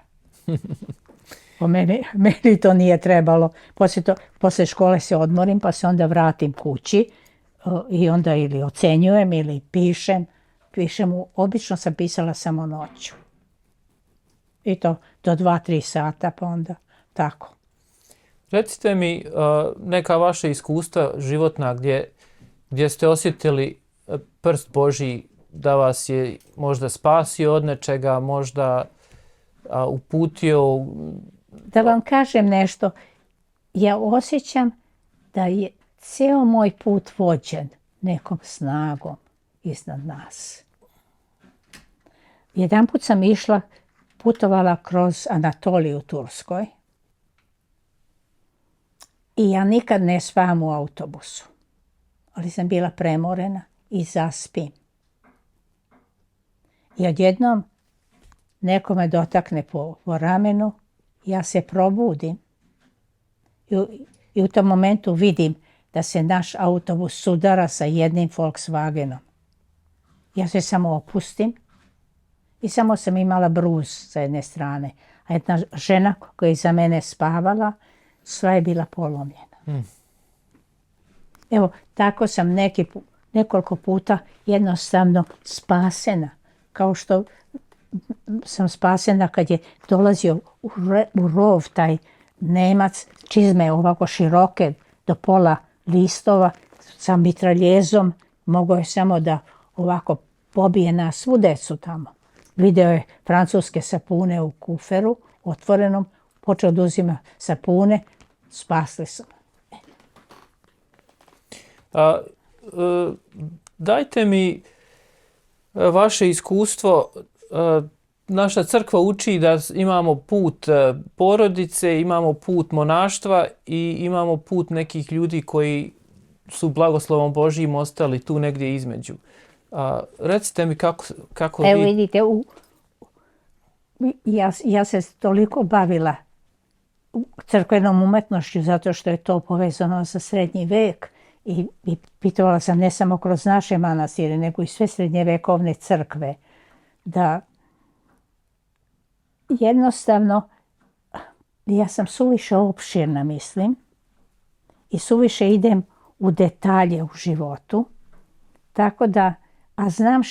S2: Meni to nije trebalo. Posle škole se odmorim pa se onda vratim kući i onda ili ocenjujem ili pišem. Obično sam pisala samo noću. I to do 2-3 sata pa onda tako.
S1: Recite mi neka vaša iskustva životna gdje ste osjetili prst Božji da vas je možda spasio od nečega, možda uputio?
S2: Da vam kažem nešto, ja osjećam da je ceo moj put vođen nekom snagom iznad nas. Jedanput sam putovala kroz Anatoliju u Turskoj i ja nikad ne spavam u autobusu, ali sam bila premorena i zaspim. I odjednom neko me dotakne po ramenu, ja se probudim i u tom momentu vidim da se naš autobus sudara sa jednim Volkswagenom. Ja se samo opustim i samo sam imala bruz sa jedne strane. A jedna žena koja je za mene spavala, sva je bila polomljena. Evo, tako sam nekoliko puta jednostavno spasena. Kao što sam spasena kad je dolazio u rov taj Nemac, čizme ovako široke do pola listova sa mitraljezom, mogao je samo da ovako pobije nas svu decu tamo. Video je francuske sapune u kuferu otvorenom, počeo da uzima sapune, spasli su me.
S1: Dajte mi vaše iskustvo. Naša crkva uči da imamo put porodice, imamo put monaštva i imamo put nekih ljudi koji su blagoslovom Božijim ostali tu negdje između. Recite mi kako vi...
S2: Evo vidite, ja se toliko bavila crkvenom umetnošću zato što je to povezano sa srednji vek i pitovala sam ne samo kroz naše manastire, nego i sve srednjevekovne crkve, da jednostavno ja sam suviše opširna, mislim, i suviše idem u detalje u životu, tako da, a znam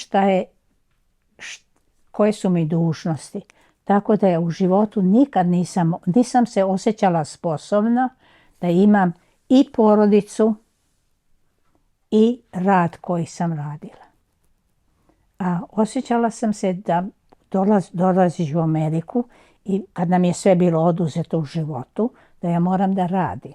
S2: koje su mi dužnosti, tako da ja u životu nikad nisam se osjećala sposobna da imam i porodicu i rad koji sam radila. A osjećala sam se da dolaziš u Ameriku i kad nam je sve bilo oduzeto u životu, da ja moram da radim.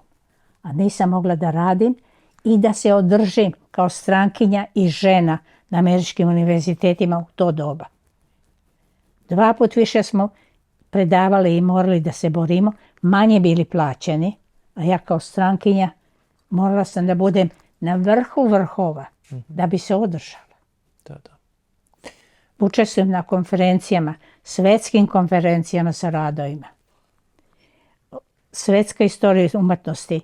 S2: A nisam mogla da radim i da se održim kao strankinja i žena na američkim univerzitetima u to doba. 2 puta više smo predavali i morali da se borimo, manje bili plaćeni, a ja kao strankinja morala sam da budem na vrhu vrhova da bi se održala.
S1: Da.
S2: Učestvujem na konferencijama, svetskim konferencijama sa radovima. Svetska istorija umetnosti,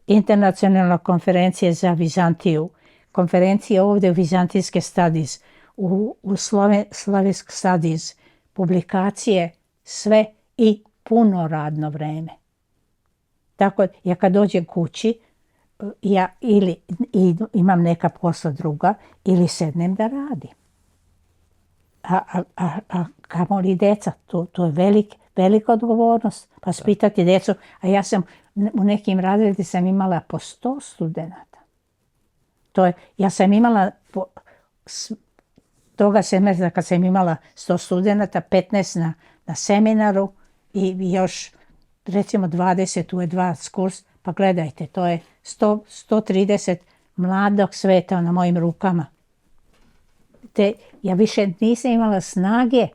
S2: internacionalna konferencija za Vizantiju, konferencije ovdje u Vizantijske studies, u Slavisk studies, publikacije, sve i puno radno vreme. Tako ja kad dođem kući, ja ili imam neka posla druga ili sednem da radim. A kamoli deca, to je velika odgovornost. Pa spitati decu, a ja sam u nekim razredima sam imala po 100 studenata. Ja sam imala toga semestra kad sam imala 100 studenata, 15 na seminaru i još recimo 20 u advanced kurs. Pa gledajte, to je 130 mladog sveta na mojim rukama. Ja više nisam imala snage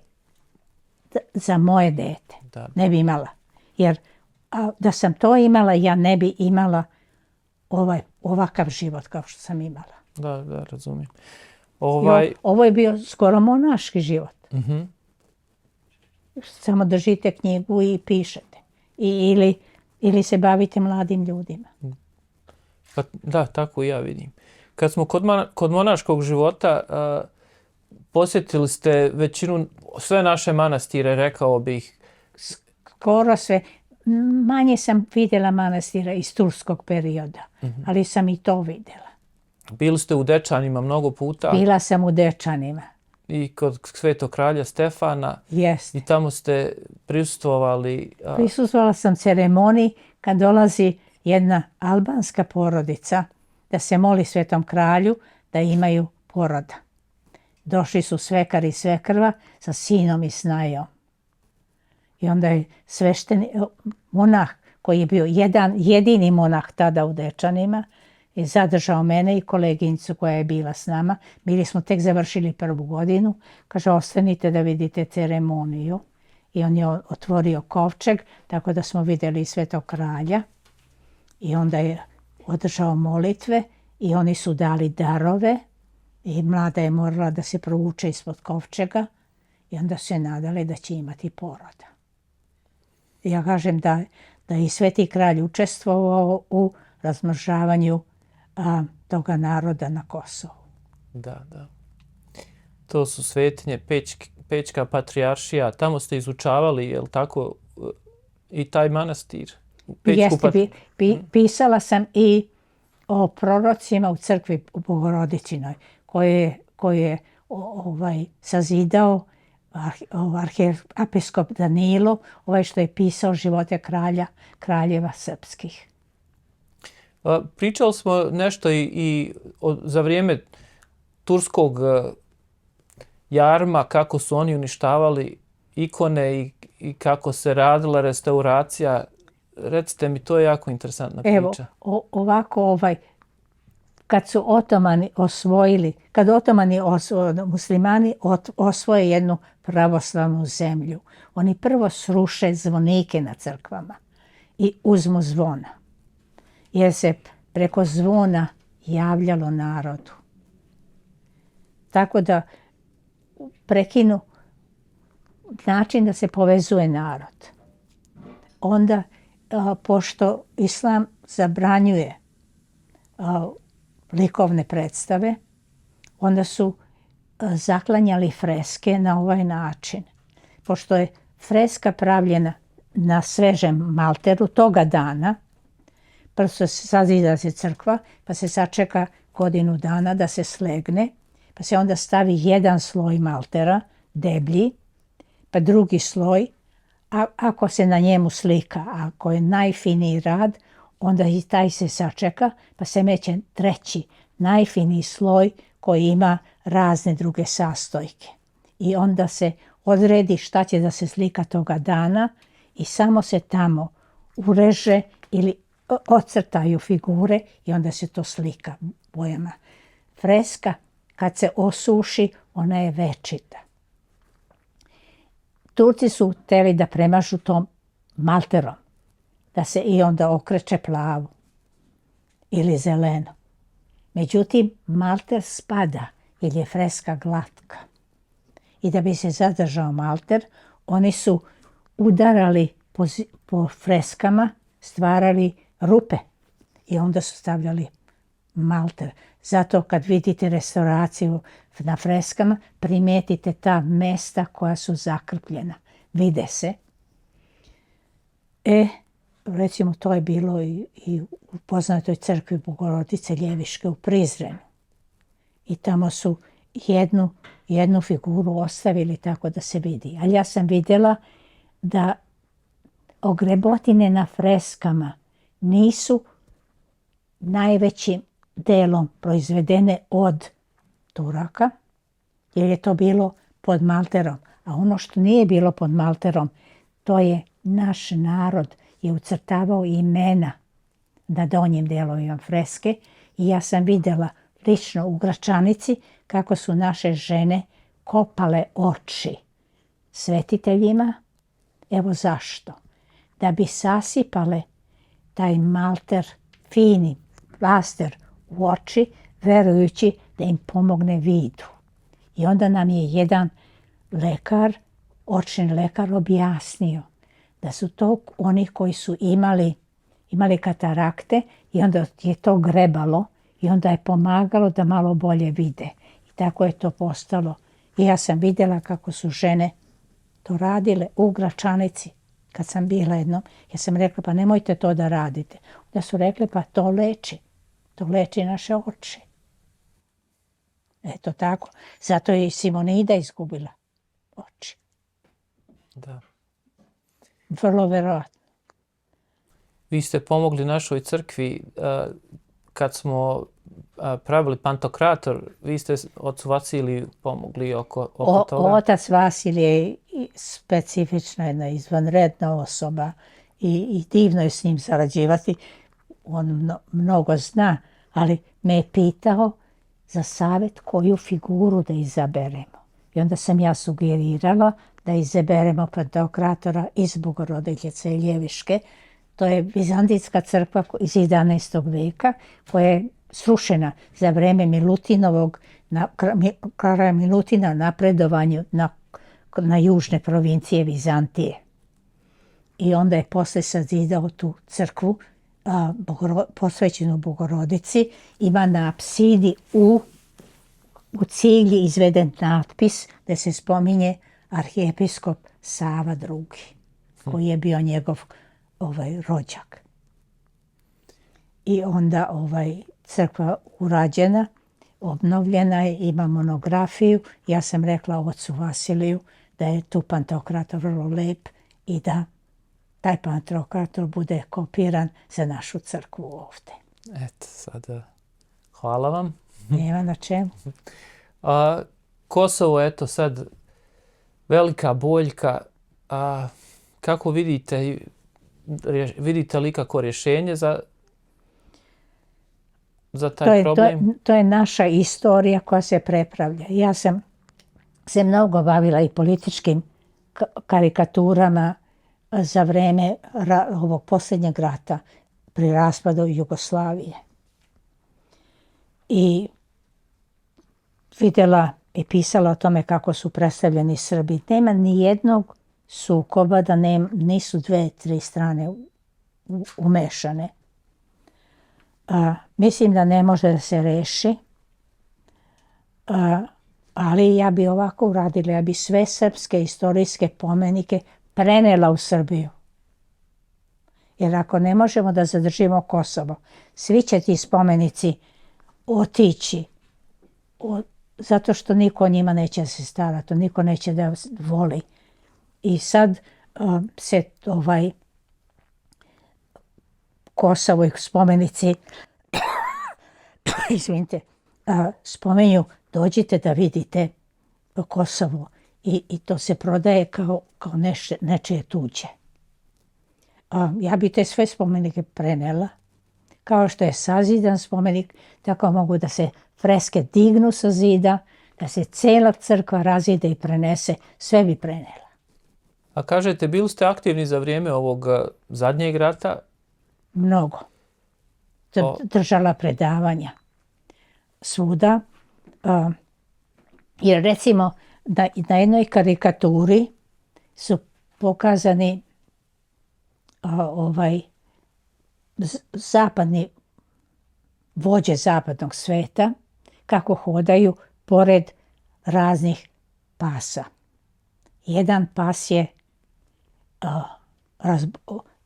S2: za moje dete.
S1: Da.
S2: Ne bi imala. Jer da sam to imala, ja ne bi imala ovakav život kao što sam imala.
S1: Da, razumijem.
S2: Ovo je bio skoro monaški život. Samo držite knjigu i pišete. Ili se bavite mladim ljudima.
S1: Pa, da, tako i ja vidim. Kad smo kod monaškog života, posjetili ste sve naše manastire, rekao bih.
S2: Skoro sve. Manje sam vidjela manastira iz turskog perioda, ali sam i to vidjela.
S1: Bili ste u Dečanima mnogo puta.
S2: Bila sam u Dečanima.
S1: I kod Svetog kralja Stefana.
S2: Jeste.
S1: I tamo ste prisustvovali.
S2: Prisustvovala sam ceremoniji kad dolazi jedna albanska porodica da se moli Svetom kralju da imaju poroda. Došli su svekar i svekrva sa sinom i snajom. I onda je svešteni monah koji je bio jedini monah tada u Dečanima je zadržao mene i koleginicu koja je bila s nama. Bili smo tek završili 1. godinu. Kaže, ostanite da vidite ceremoniju. I on je otvorio kovčeg, tako da smo vidjeli Svetog kralja. I onda je održao molitve i oni su dali darove. I mlada je morala da se provuče ispod kovčega. I onda su se nadali da će imati poroda. Ja kažem da je i Sveti kralj učestvovao u razmnožavanju toga naroda na Kosovu.
S1: Da. To su svetinje, Pećka patrijaršija. Tamo ste izučavali, je li tako, i taj manastir?
S2: Pisala sam i o prorocima u crkvi Bogorodičinoj koji je sazidao arhijepiskop Danilo, što je pisao živote kraljeva srpskih.
S1: Pričali smo nešto za vrijeme turskog jarma, kako su oni uništavali ikone i kako se radila restauracija. Recite mi, to je jako interesantna priča.
S2: Evo, ovako, kad su Otomani osvojili, muslimani osvoje jednu pravoslavnu zemlju, oni prvo sruše zvonike na crkvama i uzmu zvona. Jer se preko zvona javljalo narodu. Tako da prekinu način da se povezuje narod. Onda, pošto islam zabranjuje likovne predstave, onda su zaklanjali freske na ovaj način. Pošto je freska pravljena na svežem malteru toga dana, prvo se sazida se crkva, pa se sačeka godinu dana da se slegne, pa se onda stavi jedan sloj maltera, deblji, pa drugi sloj, a ako se na njemu slika, ako je najfiniji rad, onda i taj se sačeka, pa se meće treći, najfiniji sloj koji ima razne druge sastojke. I onda se odredi šta će da se slika toga dana i samo se tamo ureže ili ocrtaju figure i onda se to slika bojama. Freska, kad se osuši, ona je večita. Turci su htjeli da premažu to malterom, da se i onda okreće plavo ili zeleno. Međutim, malter spada jer je freska glatka. I da bi se zadržao malter, oni su udarali po freskama, stvarali rupe i onda su stavljali malter. Zato kad vidite restauraciju na freskama, primijetite ta mesta koja su zakrpljena. Vide se. Recimo, to je bilo i u poznatoj crkvi Bogorodice Ljeviške u Prizrenu. I tamo su jednu figuru ostavili tako da se vidi. Ali ja sam vidjela da ogrebotine na freskama nisu najvećim delom proizvedene od Turaka, jer je to bilo pod malterom. A ono što nije bilo pod malterom, to je naš narod je ucrtavao imena na donjim delovima freske i ja sam vidjela lično u Gračanici kako su naše žene kopale oči svetiteljima. Evo zašto. Da bi sasipale taj malter, fini plaster u oči, verujući da im pomogne vidu. I onda nam je jedan lekar, očni lekar, objasnio da su to oni koji su imali katarakte i onda je to grebalo i onda je pomagalo da malo bolje vide. I tako je to postalo. I ja sam vidjela kako su žene to radile u Gračanici. Kad sam bila jednom, ja sam rekla, pa nemojte to da radite. Onda su rekli, pa to leči naše oči. Eto tako. Zato je i Simonida izgubila oči.
S1: Da.
S2: Vrlo verovatno.
S1: Vi ste pomogli našoj crkvi kad smo pravili pantokrator. Vi ste ocu Vasiliju pomogli oko toga.
S2: Otac Vasilije specifična, jedna izvanredna osoba i divno je s njim sarađivati. On mnogo zna, ali me je pitao za savjet koju figuru da izaberemo. I onda sam ja sugerirala da izaberemo Pantokratora iz Bogorodice Ljeviške. To je Vizantijska crkva iz 11. veka koja je srušena za vreme Milutinovog, kralja Milutina napredovanju na južne provincije Vizantije. I onda je posle sazidao tu crkvu posvećenu Bogorodici. Ima na apsidi u cigli izveden natpis gde se spominje arhijepiskop Sava II, koji je bio njegov rođak. I onda crkva urađena, obnovljena je, ima monografiju. Ja sam rekla ocu Vasiliju da je tu Pantokrator vrlo lep i da taj Pantokrator bude kopiran za našu crkvu ovde.
S1: Eto, sada, hvala vam.
S2: Nema na čemu.
S1: Kosovo, eto sad, velika boljka. Kako vidite li kako rješenje za taj problem?
S2: To je naša istorija koja se prepravlja. Ja sam se mnogo bavila i političkim karikaturama za vreme ovog posljednjeg rata pri raspadu Jugoslavije. I vidjela i pisala o tome kako su predstavljeni Srbi. Nema ni jednog sukoba da nisu 2-3 strane umešane. Mislim da ne može da se reši, ali ja bi ovako uradila. Ja bi sve srpske istorijske pomenike prenela u Srbiju. Jer ako ne možemo da zadržimo Kosovo, svi će ti spomenici otići zato što niko o njima neće se starati, niko neće da voli. I sad se Kosovo i spomenici izvinite, spomenju, dođite da vidite Kosovo i to se prodaje kao nečije tuđe. Ja bi te sve spomenike prenela. Kao što je sazidan spomenik, tako mogu da se freske dignu sa zida, da se cela crkva razide i prenese, sve bi prenela.
S1: A kažete, bili ste aktivni za vrijeme ovog zadnjeg rata?
S2: Mnogo. Držala predavanja svuda. Jer recimo na jednoj karikaturi su pokazani zapadni vođe zapadnog sveta kako hodaju pored raznih pasa. Jedan pas je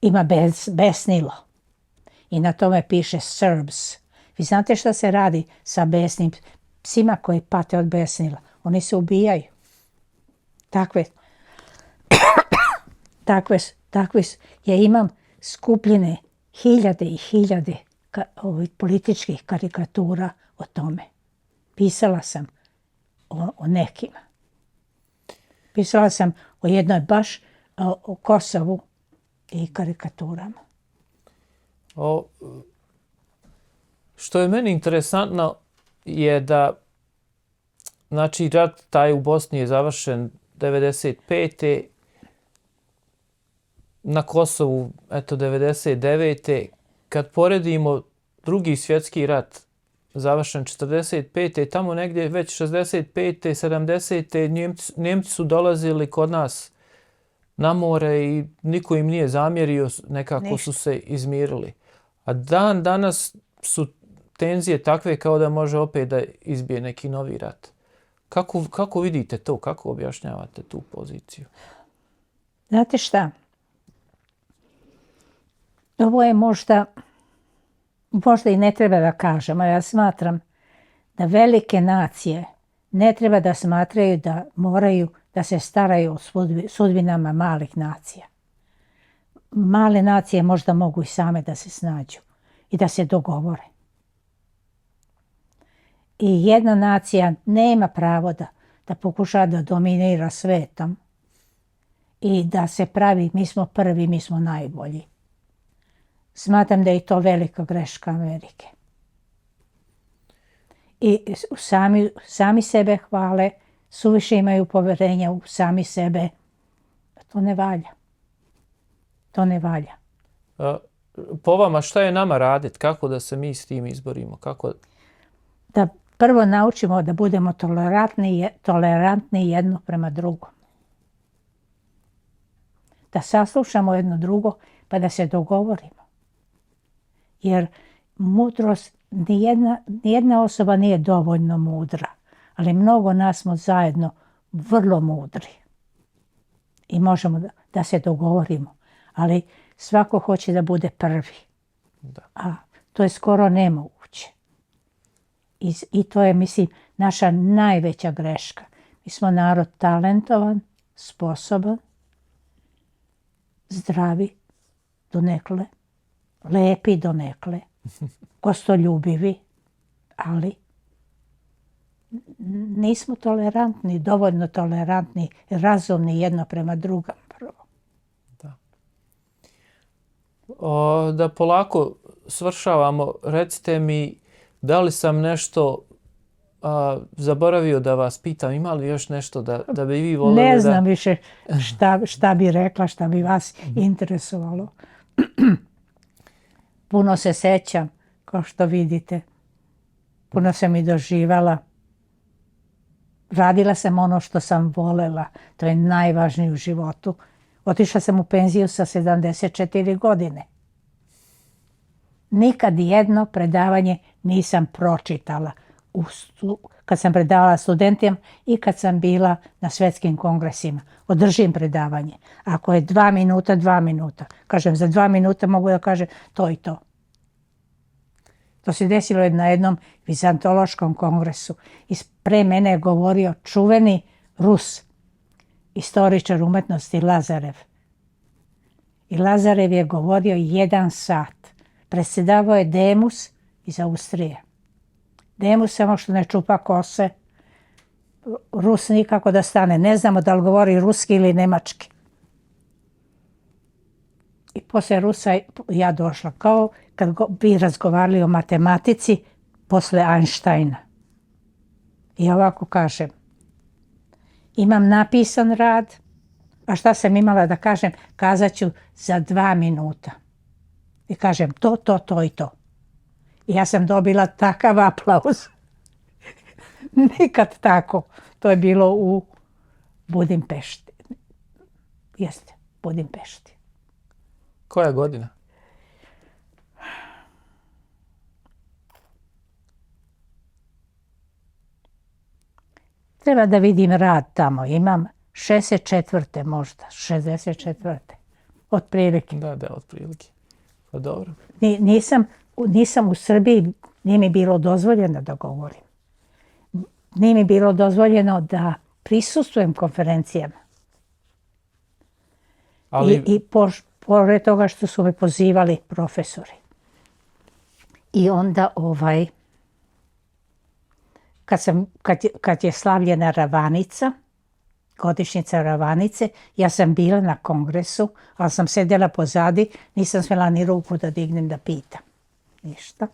S2: ima besnilo i na tome piše Serbs. Vi znate šta se radi sa besnim psima koji pate od besnila? Oni se ubijaju. Takve ja imam skupljene hiljade i hiljade političkih karikatura o tome. Pisala sam o nekima. Pisala sam o jednoj baš o Kosovu i karikaturama.
S1: Što je meni interesantno je da znači rat taj u Bosni je završen 95. Na Kosovu, eto, 99. Kad poredimo Drugi svjetski rat, završen 45. Tamo negdje već 65. 70. Njemci su dolazili kod nas na more i niko im nije zamjerio, nekako su se izmirili. A danas su tenzije takve kao da može opet da izbije neki novi rat. Kako vidite to? Kako objašnjavate tu poziciju?
S2: Znate šta? Ovo je možda i ne treba da kažem, a ja smatram da velike nacije ne treba da smatraju da moraju da se staraju o sudbinama malih nacija. Male nacije možda mogu i same da se snađu i da se dogovore. I jedna nacija nema pravo da pokuša da dominira svetom i da se pravi mi smo prvi, mi smo najbolji. Smatram da je to velika greška Amerike. I sami sebe hvale, suviše imaju poverenja u sami sebe. To ne valja. To ne valja.
S1: Po vama šta je nama raditi? Kako da se mi s tim izborimo? Kako...
S2: Da prvo naučimo da budemo tolerantni jedno prema drugom. Da saslušamo jedno drugo pa da se dogovorimo. Jer mudrost, nijedna osoba nije dovoljno mudra, ali mnogo nas smo zajedno vrlo mudri. I možemo da se dogovorimo. Ali svako hoće da bude prvi.
S1: Da.
S2: A to je skoro nemoguće. I to je, mislim, naša najveća greška. Mi smo narod talentovan, sposoban, zdravi donekle, lepi donekle, gostoljubivi, ali nismo tolerantni, dovoljno tolerantni, razumni jedno prema drugom.
S1: Da polako svršavamo, recite mi da li sam nešto zaboravio da vas pitam, ima li još nešto da bi vi voljeli
S2: Ne znam više šta bi rekla, šta bi vas interesovalo. Puno se sećam, kao što vidite. Puno sam i doživala. Radila sam ono što sam volela. To je najvažnije u životu. Otišla sam u penziju sa 74 godine. Nikad jedno predavanje nisam pročitala. Kad sam predavala studentima i kad sam bila na svetskim kongresima. Održim predavanje. Ako je 2 minuta, 2 minuta. Kažem, za 2 minuta mogu da kažem to i to. To se desilo na jednom vizantološkom kongresu. I pre mene je govorio čuveni Rus, istoričar umetnosti Lazarev. I Lazarev je govorio 1 sat. Predsjedavao je Demus iz Austrije. Demus samo što ne čupa kose. Rus nikako da stane. Ne znamo da li govori ruski ili nemački. I poslije Rusa ja došla. Kao kad bi razgovarali o matematici posle Einsteina. I ovako kažem. Imam napisan rad, a šta sam imala da kažem? Kazat ću za 2 minuta. I kažem to i to. I ja sam dobila takav aplauz. Nikad tako. To je bilo u Budimpešti. Jeste, Budimpešti.
S1: Koja godina?
S2: Treba da vidim rad tamo. Imam 64. možda. 64. Otprilike.
S1: Da, otprilike. Pa dobro.
S2: Nisam u Srbiji, nije mi bilo dozvoljeno da govorim. Nije mi bilo dozvoljeno da prisustvujem konferencijama.
S1: Ali...
S2: I pored toga što su me pozivali profesori. I onda kad je slavljena Ravanica, godišnjica Ravanice, ja sam bila na kongresu, ali sam sedjela pozadi, nisam smjela ni ruku da dignem da pitam. Ništa.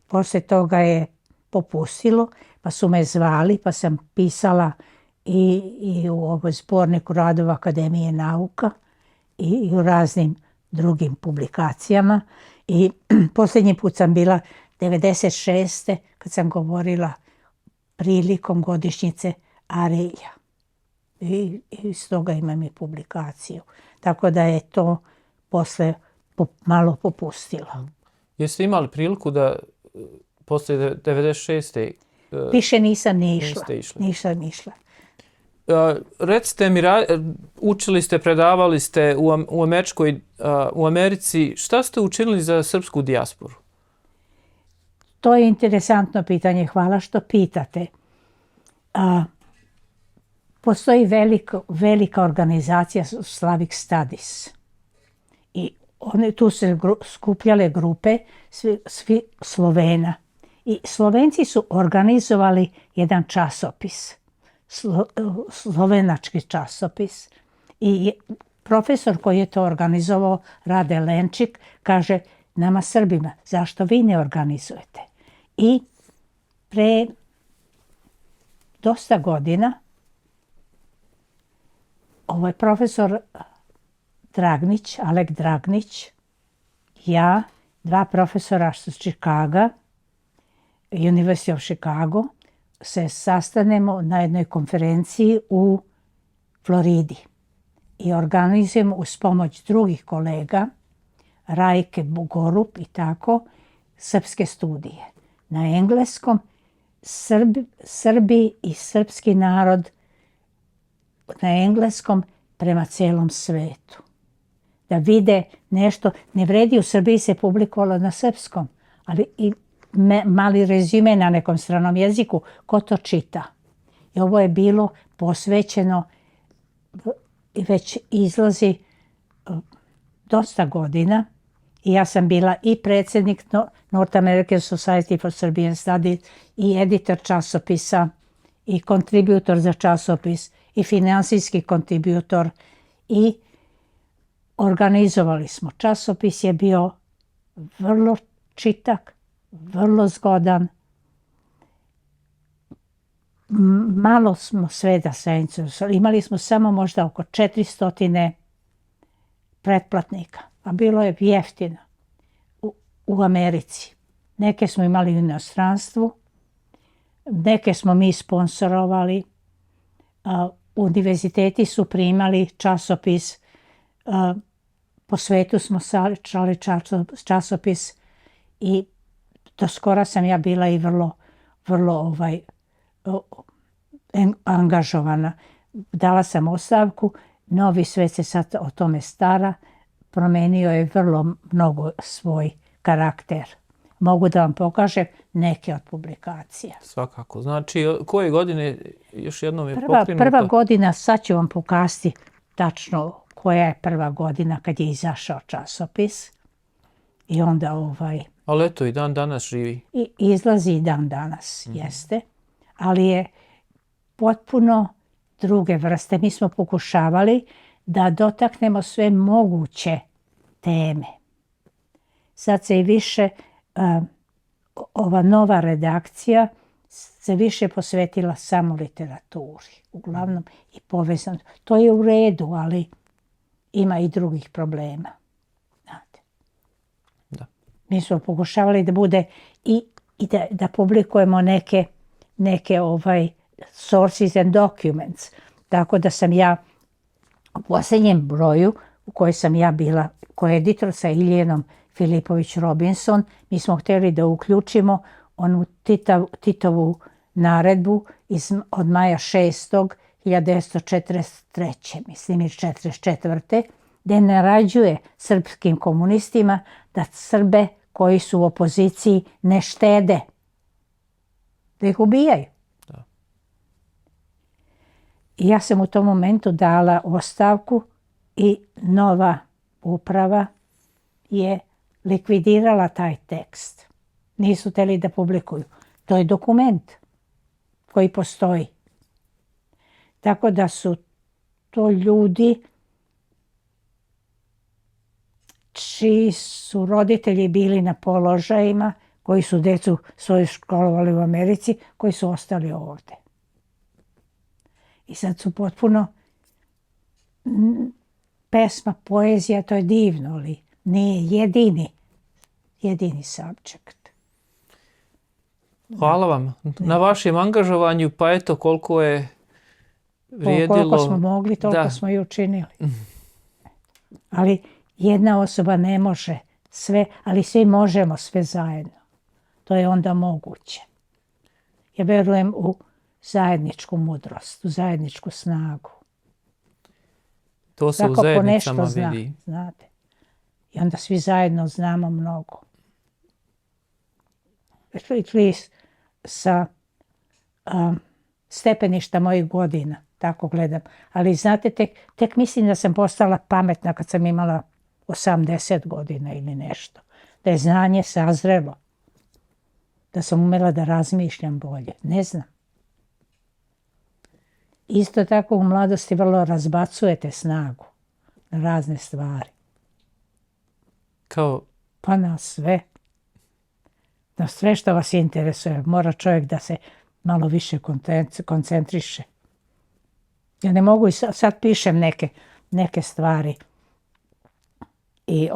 S2: Poslije toga je popustilo, pa su me zvali, pa sam pisala i u ovoj zborniku radova Akademije nauka i u raznim drugim publikacijama. I posljednji put sam bila 96. kad sam govorila prilikom godišnjice Arelja. I iz toga imam i publikaciju. Tako da je to posle malo popustilo.
S1: Jeste imali priliku da poslije 96.
S2: Više nisam ni išla.
S1: Nisam
S2: išla.
S1: Recite mi, učili ste, predavali ste u Americi. Šta ste učinili za srpsku dijasporu?
S2: To je interesantno pitanje. Hvala što pitate. Postoji velika organizacija Slavic Studies. I tu se skupljale grupe svi Slovena. I Slovenci su organizovali jedan časopis. Slovenački časopis. I profesor koji je to organizovao, Rade Lenčik, kaže nama Srbima, zašto vi ne organizujete? I pre dosta godina ovaj profesor Dragnić, Alek Dragnić, ja, 2 profesora iz Chicaga, University of Chicago, se sastanemo na jednoj konferenciji u Floridi i organizujemo uz pomoć drugih kolega, Rajke Bogorup i tako, srpske studije. Na engleskom Srbi i srpski narod na engleskom prema celom svetu. Da vide nešto, ne vredi, u Srbiji se publikovalo na srpskom, ali i mali rezume na nekom stranom jeziku, ko to čita. I ovo je bilo posvećeno i već izlazi dosta godina. I ja sam bila i predsjednik North American Society for Serbian Studies i editor časopisa i kontributor za časopis i finansijski kontributor i organizovali smo. Časopis je bio vrlo čitak, vrlo zgodan. Malo smo sve da se interesovali. Imali smo samo možda oko 400 pretplatnika, a bilo je jeftino u Americi. Neke smo imali u inostranstvu, neke smo mi sponsorovali. Univerziteti su primali časopis, po svetu smo slali časopis i do skora sam ja bila i vrlo angažovana. Dala sam ostavku, Novi svet se sad o tome stara, promenio je vrlo mnogo svoj karakter. Mogu da vam pokažem neke od publikacija.
S1: Svakako. Znači, koje godine još jednom je pokrenuto?
S2: Prva godina, sad ću vam pokazati tačno koja je prva godina kad je izašao časopis. I onda
S1: Ali eto, i dan danas živi.
S2: I izlazi i dan danas, jeste. Ali je potpuno druge vrste. Mi smo pokušavali da dotaknemo sve moguće teme. Sad se i više, ova nova redakcija se više posvetila samo literaturi. Uglavnom i povezano. To je u redu, ali ima i drugih problema. Znate.
S1: Da.
S2: Mi smo pokušavali da bude i da publikujemo neke sources and documents. Tako da sam ja u posljednjem broju u kojoj sam ja bila koeditor sa Iljenom Filipović Robinson, mi smo htjeli da uključimo onu Titovu naredbu od maja 6. 1943. mislim i 1944. gdje naređuje srpskim komunistima da Srbe koji su u opoziciji ne štede, da ih ubijaju.
S1: Da.
S2: I ja sam u tom momentu dala ostavku i nova uprava je likvidirala taj tekst. Nisu htjeli da publikuju. To je dokument koji postoji. Tako da su to ljudi čiji su roditelji bili na položajima, koji su djecu svoju školovali u Americi, koji su ostali ovdje. I sad su potpuno pesma, poezija, to je divno, ali nije jedini subjekt.
S1: Hvala vam na vašem angažovanju, pa eto koliko je vrijedilo.
S2: Koliko smo mogli, toliko smo i učinili. Ali jedna osoba ne može sve, ali svi možemo sve zajedno. To je onda moguće. Ja verujem u zajedničku mudrost, u zajedničku snagu.
S1: To se u zajednicama vidi.
S2: Znate. I onda svi zajedno znamo mnogo. Ili sa stepeništa mojih godina, tako gledam. Ali znate, tek mislim da sam postala pametna kad sam imala 80 godina ili nešto. Da je znanje sazrelo. Da sam umela da razmišljam bolje. Ne znam. isto tako u mladosti vrlo razbacujete snagu na razne stvari.
S1: Kao,
S2: Pa na sve. Na sve što vas interesuje. Mora čovjek da se malo više koncentriše. Ja ne mogu, sad pišem neke stvari. I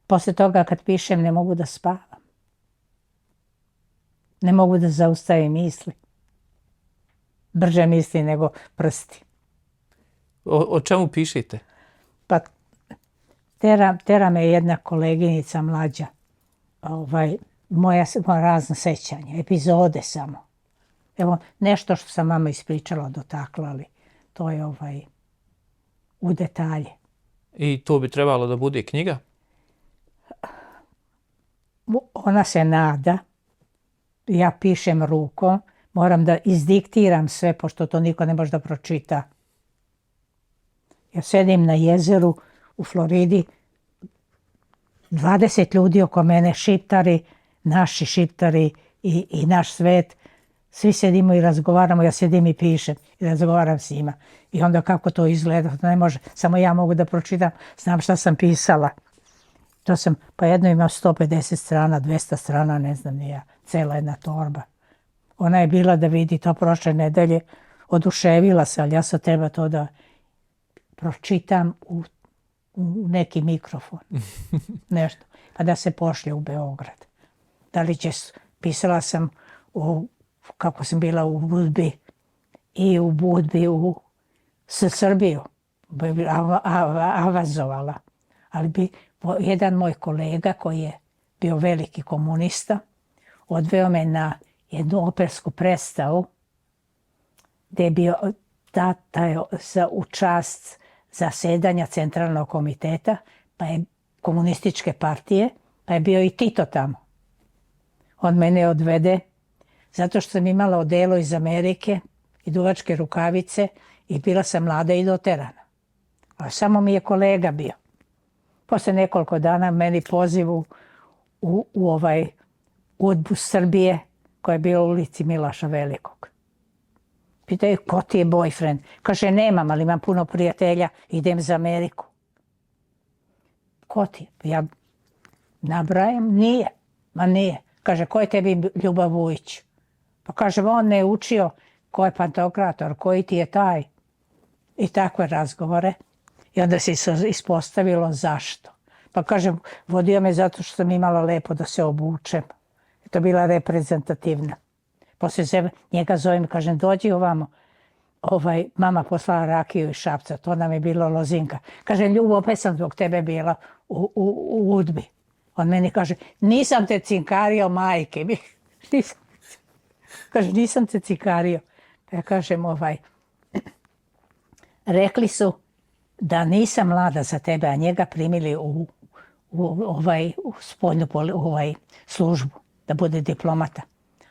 S2: poslije toga kad pišem ne mogu da spavam. Ne mogu da zaustavim misli. Brže misli nego prsti.
S1: o čemu pišite?
S2: Pa tera me jedna koleginica mlađa. Moja razna sećanja, epizode samo. Evo, nešto što sam mama ispričala, dotakla, ali to je u detalje.
S1: I to bi trebalo da bude knjiga?
S2: Ona se nada. Ja pišem rukom. Moram da izdiktiram sve, pošto to niko ne može da pročita. Ja sedim na jezeru u Floridi. 20 ljudi oko mene, šiptari, naši šiptari i naš svet. Svi sedimo i razgovaramo, ja sedim i pišem i razgovaram s njima. I onda kako to izgleda, to ne može, samo ja mogu da pročitam, znam šta sam pisala. Pa jedno imam 150 strana, 200 strana, ne znam ni ja, cela jedna torba. Ona je bila da vidi to prošle nedelje, oduševila se, ali ja sad treba to da pročitam u neki mikrofon, nešto, pa da se pošlje u Beograd. Da li će, pisala sam kako sam bila u Budbi i u Budbi u Srbiju, avazovala. Ali bi jedan moj kolega koji je bio veliki komunista odveo me na jednu opersku predstavu gdje je bio u čast zasedanja Centralnog komiteta, pa je komunističke partije, pa je bio i Tito tamo. On mene odvede zato što sam imala odelo iz Amerike i dugačke rukavice i bila sam mlada i doterana. A samo mi je kolega bio. Posle nekoliko dana meni pozivu u Udbu Srbije koja je bila u ulici Miloša Velikog. Pitaju, ko ti je boyfriend? Kaže, nemam, ali imam puno prijatelja, idem za Ameriku. Ko ti je? Ja nabrajam, nije. Ma nije. Kaže, ko je tebi Ljubav Vujić? Pa kaže, on me je učio ko je pantokrator, koji ti je taj. I takve razgovore. I onda se ispostavilo zašto. Pa kažem, vodio me zato što sam imala lepo da se obučem. I to bila reprezentativna. Poslije se njega zovem i kažem, dođi ovamo. Mama poslala rakiju iz Šapca, to nam je bilo lozinka. Kaže, Ljubo, opet sam zbog tebe bila u Udbi. On meni kaže, nisam te cinkario, majke mi. Kaže, nisam te cinkario. Pa ja kažem, rekli su da nisam mlada za tebe, a njega primili u spoljnu službu, da bude diplomata.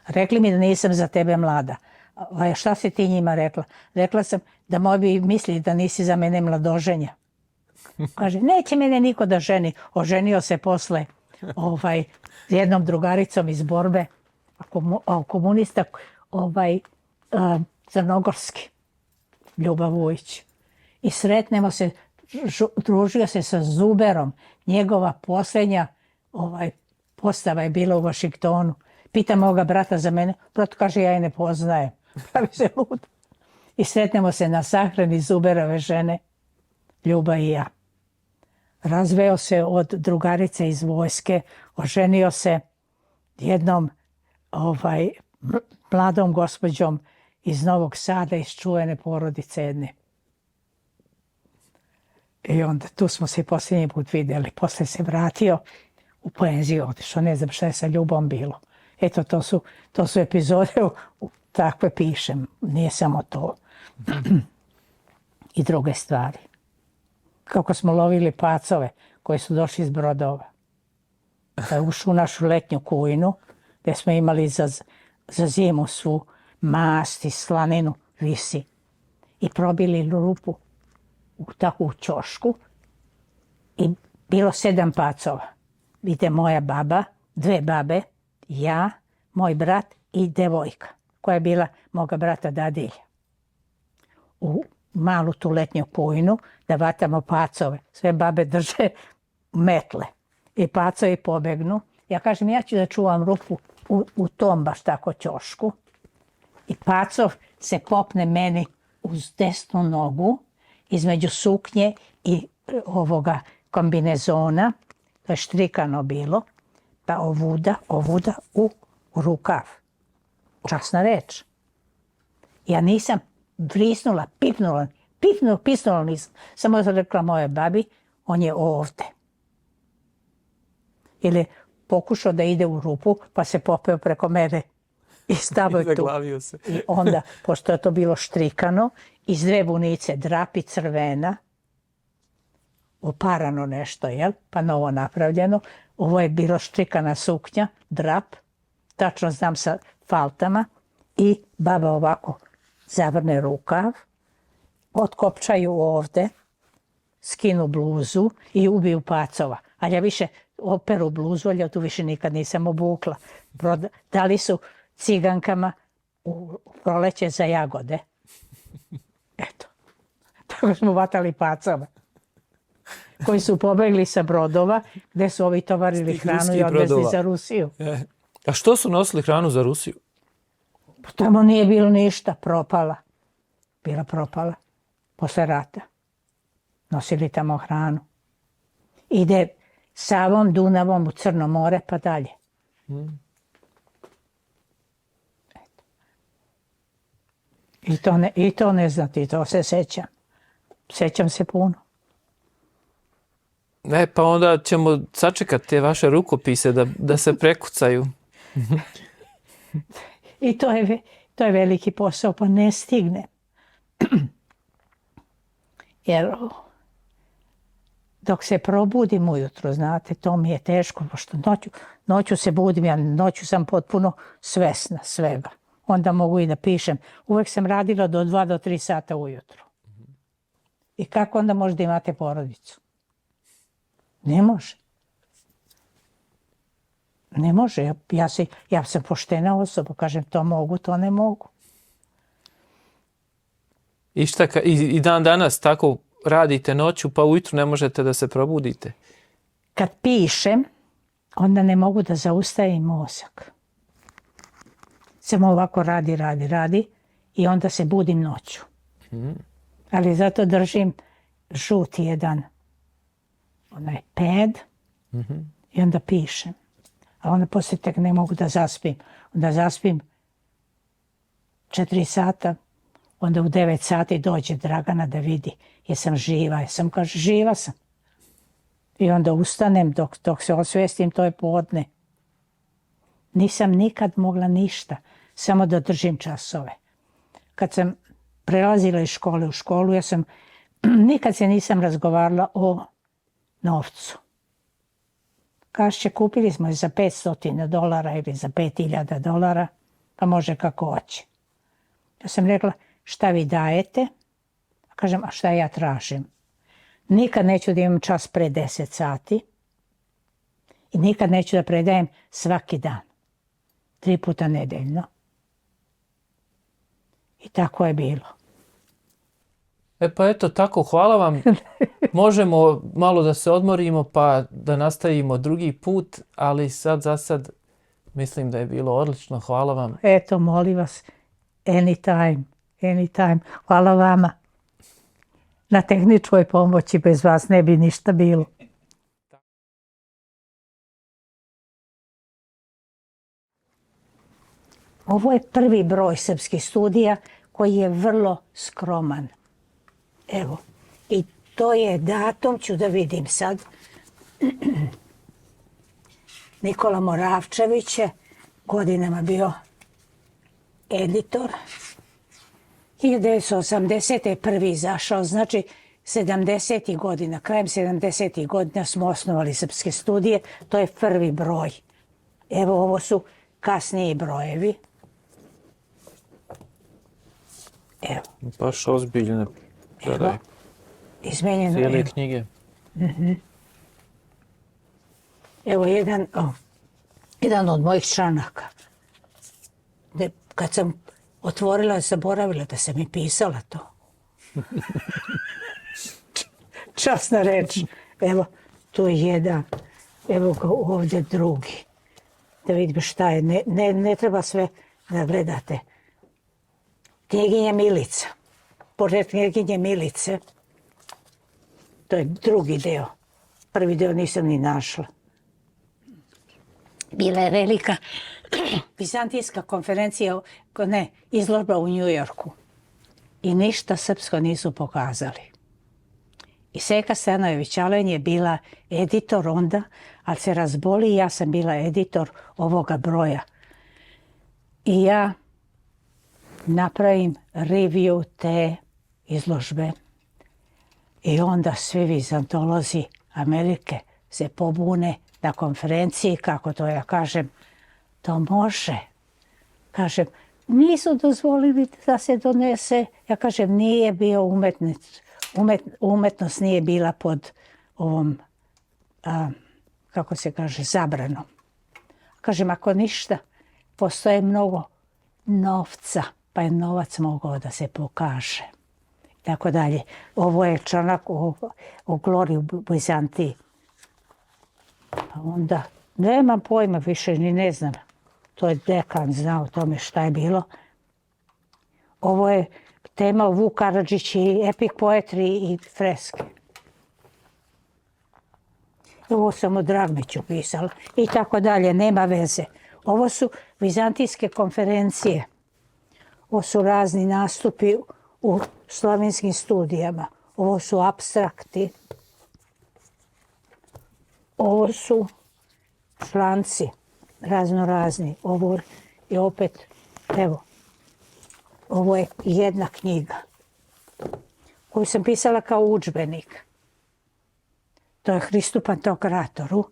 S2: Rekli mi da nisam za tebe mlada. A šta si ti njima rekla? Rekla sam da moji misli da nisi za mene mladoženja. Kaže, neće mene niko da ženi. Oženio se posle jednom drugaricom iz borbe, komunista crnogorski, Ljubav Vujić. I sretnemo se, družio se sa Zuberom. Njegova posljednja postava je bila u Vašingtonu. Pita moga brata za mene. Brat kaže, ja je ne poznajem. Pravi se lud. I sretnemo se na sahrani Zuberove žene, Ljuba i ja. Razveo se od drugarice iz vojske, oženio se jednom mladom gospođom iz Novog Sada, iz čuvene porodice jedne. I onda tu smo se posljednji put vidjeli. Poslije se vratio u penziju, otišao, ne znam šta je sa Ljubom bilo. Eto, to su epizode, takve pišem, nije samo to. I druge stvari. Kako smo lovili pacove koji su došli iz brodova. Da je ušao u našu letnju kujnu, gdje smo imali za zimu svu mast i slaninu visi. I probili rupu u takvu ćošku i bilo 7 pacova. Ide moja baba, 2 babe, ja, moj brat i devojka, koja je bila moga brata dadilja. u malu tu letnju kujnu da vatamo pacove. Sve babe drže metle i pacovi pobegnu. Ja kažem, ja ću da čuvam rupu u tom baš tako ćošku. I pacov se popne meni uz desnu nogu između suknje i ovoga kombinezona. To je štrikano bilo. Pa ovuda u rukav. Časna reč. Ja nisam vrisnula, pisnula nisam. Samo sam rekla moje babi, on je ovde. Ili pokušao da ide u rupu, pa se popeo preko mene i stavio tu.
S1: Zaglavio se.
S2: I onda, pošto je to bilo štrikano, iz dve vunice drapi crvena, oparano nešto, jel? Pa novo napravljeno. Ovo je bilo štrikana suknja, drap, tačno znam sa faltama i baba ovako zavrne rukav, otkopčaju ovde, skinu bluzu i ubiju pacova. Ali ja više operu bluzu, ali ja tu više nikad nisam obukla. Dali su cigankama u proleće za jagode. Eto. Tako smo vatali pacove koji su pobegli sa brodova gde su ovi tovarili hranu i odvezli za Rusiju.
S1: A što su nosili hranu za Rusiju?
S2: Pa tamo nije bilo ništa, propala. Bila propala posle rata. Nosili tamo hranu. Ide Savom, Dunavom u Crno more pa dalje. I to ne znate, i to se sećam. Sećam se puno.
S1: Ne, pa onda ćemo sačekati te vaše rukopise da se prekucaju.
S2: I to je veliki posao, pa ne stigne. Jer dok se probudim ujutro, znate, to mi je teško, pošto noću se budim, ja noću sam potpuno svesna svega. Onda mogu i da pišem. Uvek sam radila do 2 do 3 sata ujutro. I kako onda možda imate porodicu? Ne može. Ne može. Ja sam poštena osoba. Kažem, to mogu, to ne mogu.
S1: I dan danas tako radite noću, pa ujutru ne možete da se probudite?
S2: Kad pišem, onda ne mogu da zaustavim mozak. Samo ovako radi i onda se budim noću. Ali zato držim žuti jedan onaj pad i onda pišem. A onda poslije tek ne mogu da zaspim. Onda zaspim 4 sata, onda u 9 sati dođe Dragana da vidi jesam živa. Jesam, kaže, živa sam. I onda ustanem dok se osvestim, to je podne. Nisam nikad mogla ništa, samo da držim časove. Kad sam prelazila iz škole u školu, nikad se nisam razgovarala o novcu. Kažće, kupili smo je za $500 ili za $5.000, pa može kako hoće. Ja sam rekla, šta vi dajete? Kažem, a šta ja tražim? Nikad neću da imam čas pre 10 sati i nikad neću da predajem svaki dan. 3 puta nedeljno. I tako je bilo.
S1: E pa eto tako, hvala vam. Možemo malo da se odmorimo pa da nastavimo drugi put, ali za sad mislim da je bilo odlično. Hvala vam.
S2: Eto, molim vas, anytime. Hvala vama. Na tehničkoj pomoći, bez vas ne bi ništa bilo. Ovo je prvi broj Srpskih studija koji je vrlo skroman. Evo, i to je datum, ću da vidim sad. Nikola Moravčević je godinama bio editor. 1980. je prvi izašao, znači 70. godina, krajem 70. godina smo osnovali Srpske studije, to je prvi broj. Evo, ovo su kasniji brojevi. Evo.
S1: Baš ozbiljne.
S2: Evo, izmenjeno.
S1: Cijele knjige.
S2: Evo jedan od mojih članaka. Kad sam otvorila, zaboravila da sam i pisala to. Časna reč. Evo, tu je jedan. Evo ga ovdje drugi. Da vidimo šta je. Ne treba sve da gledate. Knjeginja Milica. Portret knjeginje Milice. To je drugi deo. Prvi deo nisam ni našla. Bila je velika vizantijska konferencija, izložba u Njujorku. I ništa srpsko nisu pokazali. I Seka Stanojević Alen je bila editor onda, ali se razboli i ja sam bila editor ovoga broja. I ja napravim review te izložbe. I onda svi vizantolozi Amerike se pobune na konferenciji, kako to ja kažem, to može. Kažem, nisu dozvolili da se donese. Ja kažem, nije bio umetnost nije bila pod ovom, kako se kaže, zabranom. Kažem, ako ništa, postoje mnogo novca, pa je novac mogao da se pokaže. Tako dalje. Ovo je članak o gloriji u Bizantiji. Pa onda, nemam pojma više, ni ne znam. To je dekan znao o tome šta je bilo. Ovo je tema Vuk Karadžić i epic poetry i freske. Ovo sam o Dragmiću pisala. I tako dalje, nema veze. Ovo su vizantijske konferencije. Ovo su razni nastupi u slavenskim studijama. Ovo su apstrakti. Ovo su članci razno razni. Ovo je opet, evo, ovo je jedna knjiga koju sam pisala kao udžbenik. To je Hristu Pantokratoru.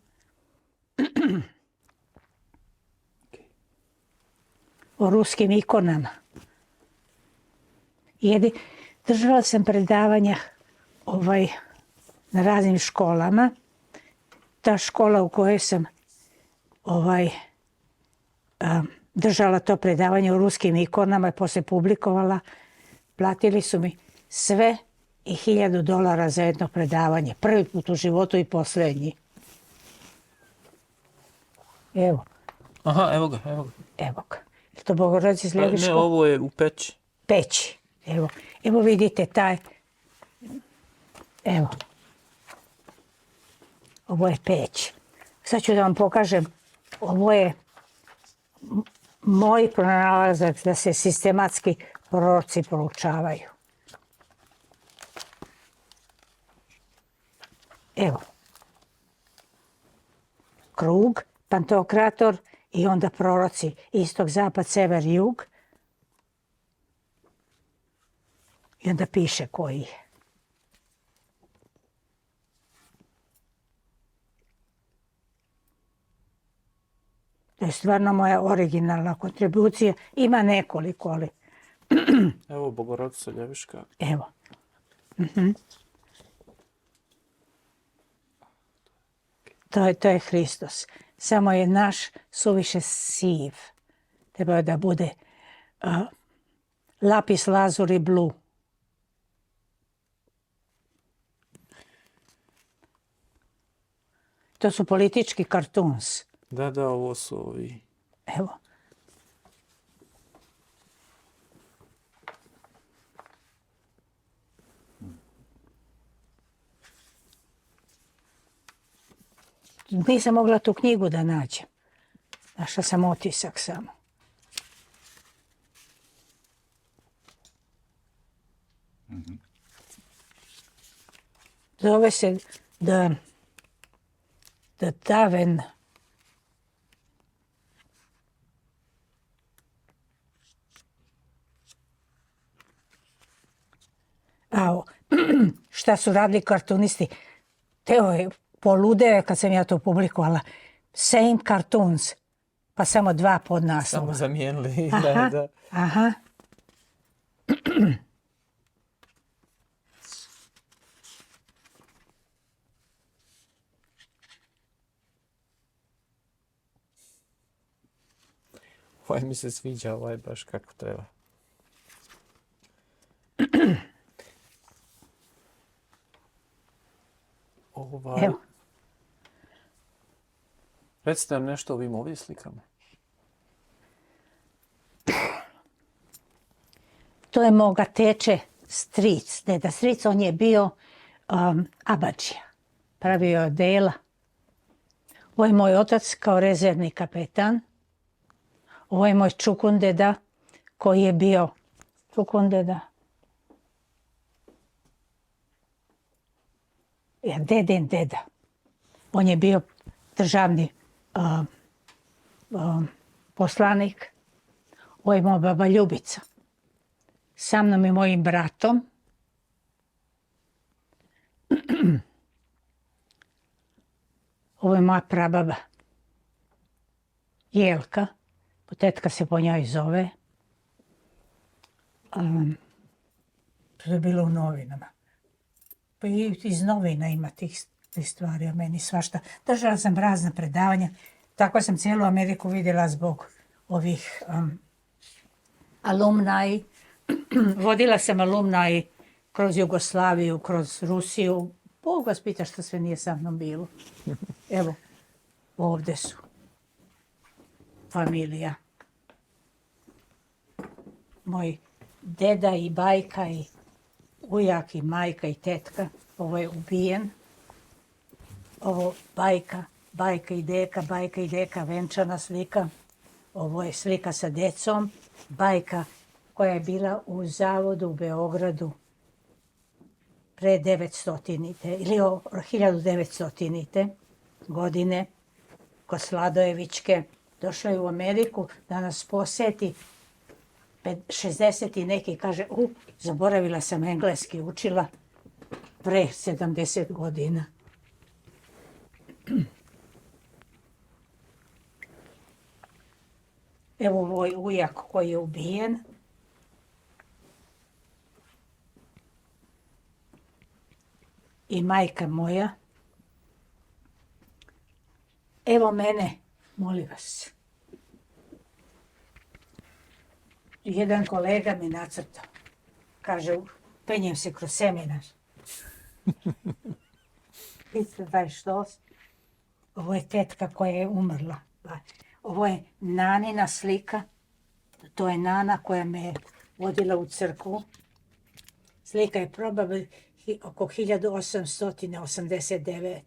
S2: O ruskim ikonama. Držala sam predavanja na raznim školama. Ta škola u kojoj sam držala to predavanje o ruskim ikonama i poslije publikovala, platili su mi sve i $1000 za jedno predavanje. Prvi put u životu i posljednji. Evo.
S1: Aha, evo ga.
S2: Evo ga. Je to Bogorodice iz Ljeviškog?
S1: Ne, ovo je u Peći.
S2: Peći. Evo vidite taj. Evo. Ovo je Peć. Sad ću da vam pokažem. Ovo je moj pronalazak da se sistematski proroci proučavaju. Evo. Krug, Pantokrator i onda proroci istok, zapad, sever, jug. I onda piše koji je. To je stvarno moja originalna kontribucija. Ima nekoliko, ali...
S1: Evo Bogorodica Ljeviška.
S2: Evo. To je Hristos. Samo je naš suviše siv. Treba da bude lapis lazuli blue. To su politički kartuns.
S1: Da, ovo su ovi.
S2: Evo. Nisam mogla tu knjigu da nađem. Našla sam otisak samo. Zove se The Taven. Šta su radili kartunisti? Teo je poludeo kad sam ja to publikovala. Same cartoons, pa samo 2 podnaslova.
S1: Samo zamijenili. Da.
S2: Aha.
S1: Ovaj mi se sviđa, ovaj baš kako treba.
S2: Evo.
S1: Recite nam nešto o ovim ovdje slikama.
S2: To je moga teče stric, deda stric, on je bio abadžija, pravio je odela. Ovo je moj otac kao rezervni kapetan. Ovo je moj čukundeda koji je bio čukundeda. Dedin deda. On je bio državni poslanik. Ovo je moja baba Ljubica. Sa mnom i mojim bratom. Ovo je moja prababa Jelka. Tetka se po njoj zove. To je bilo u novinama. Pa i iz novina ima tih stvari o meni svašta. Držala sam razna predavanja. Tako sam cijelu Ameriku vidjela zbog ovih alumnai. Vodila sam alumnai kroz Jugoslaviju, kroz Rusiju. Bog vas pita što sve nije sa mnom bilo. Evo, ovdje su. Familija. Moj deda i bajka i ujak i majka i tetka. Ovo je ubijen. Ovo bajka i deka, venčana slika. Ovo je slika sa decom. Bajka koja je bila u zavodu u Beogradu pre 900. ili 1900. godine kod Sladojevićke. Došla je u Ameriku da nas poseti. 60 i neki kaže, zaboravila sam engleski, učila pre 70 godina. Evo ovaj ujak koji je ubijen. I majka moja. Evo mene, molim vas. Jedan kolega mi nacrtao. Kaže, penjem se kroz seminar. Ovo je tetka koja je umrla. Ovo je nanina slika. To je nana koja me je vodila u crkvu. Slika je probably oko 1889.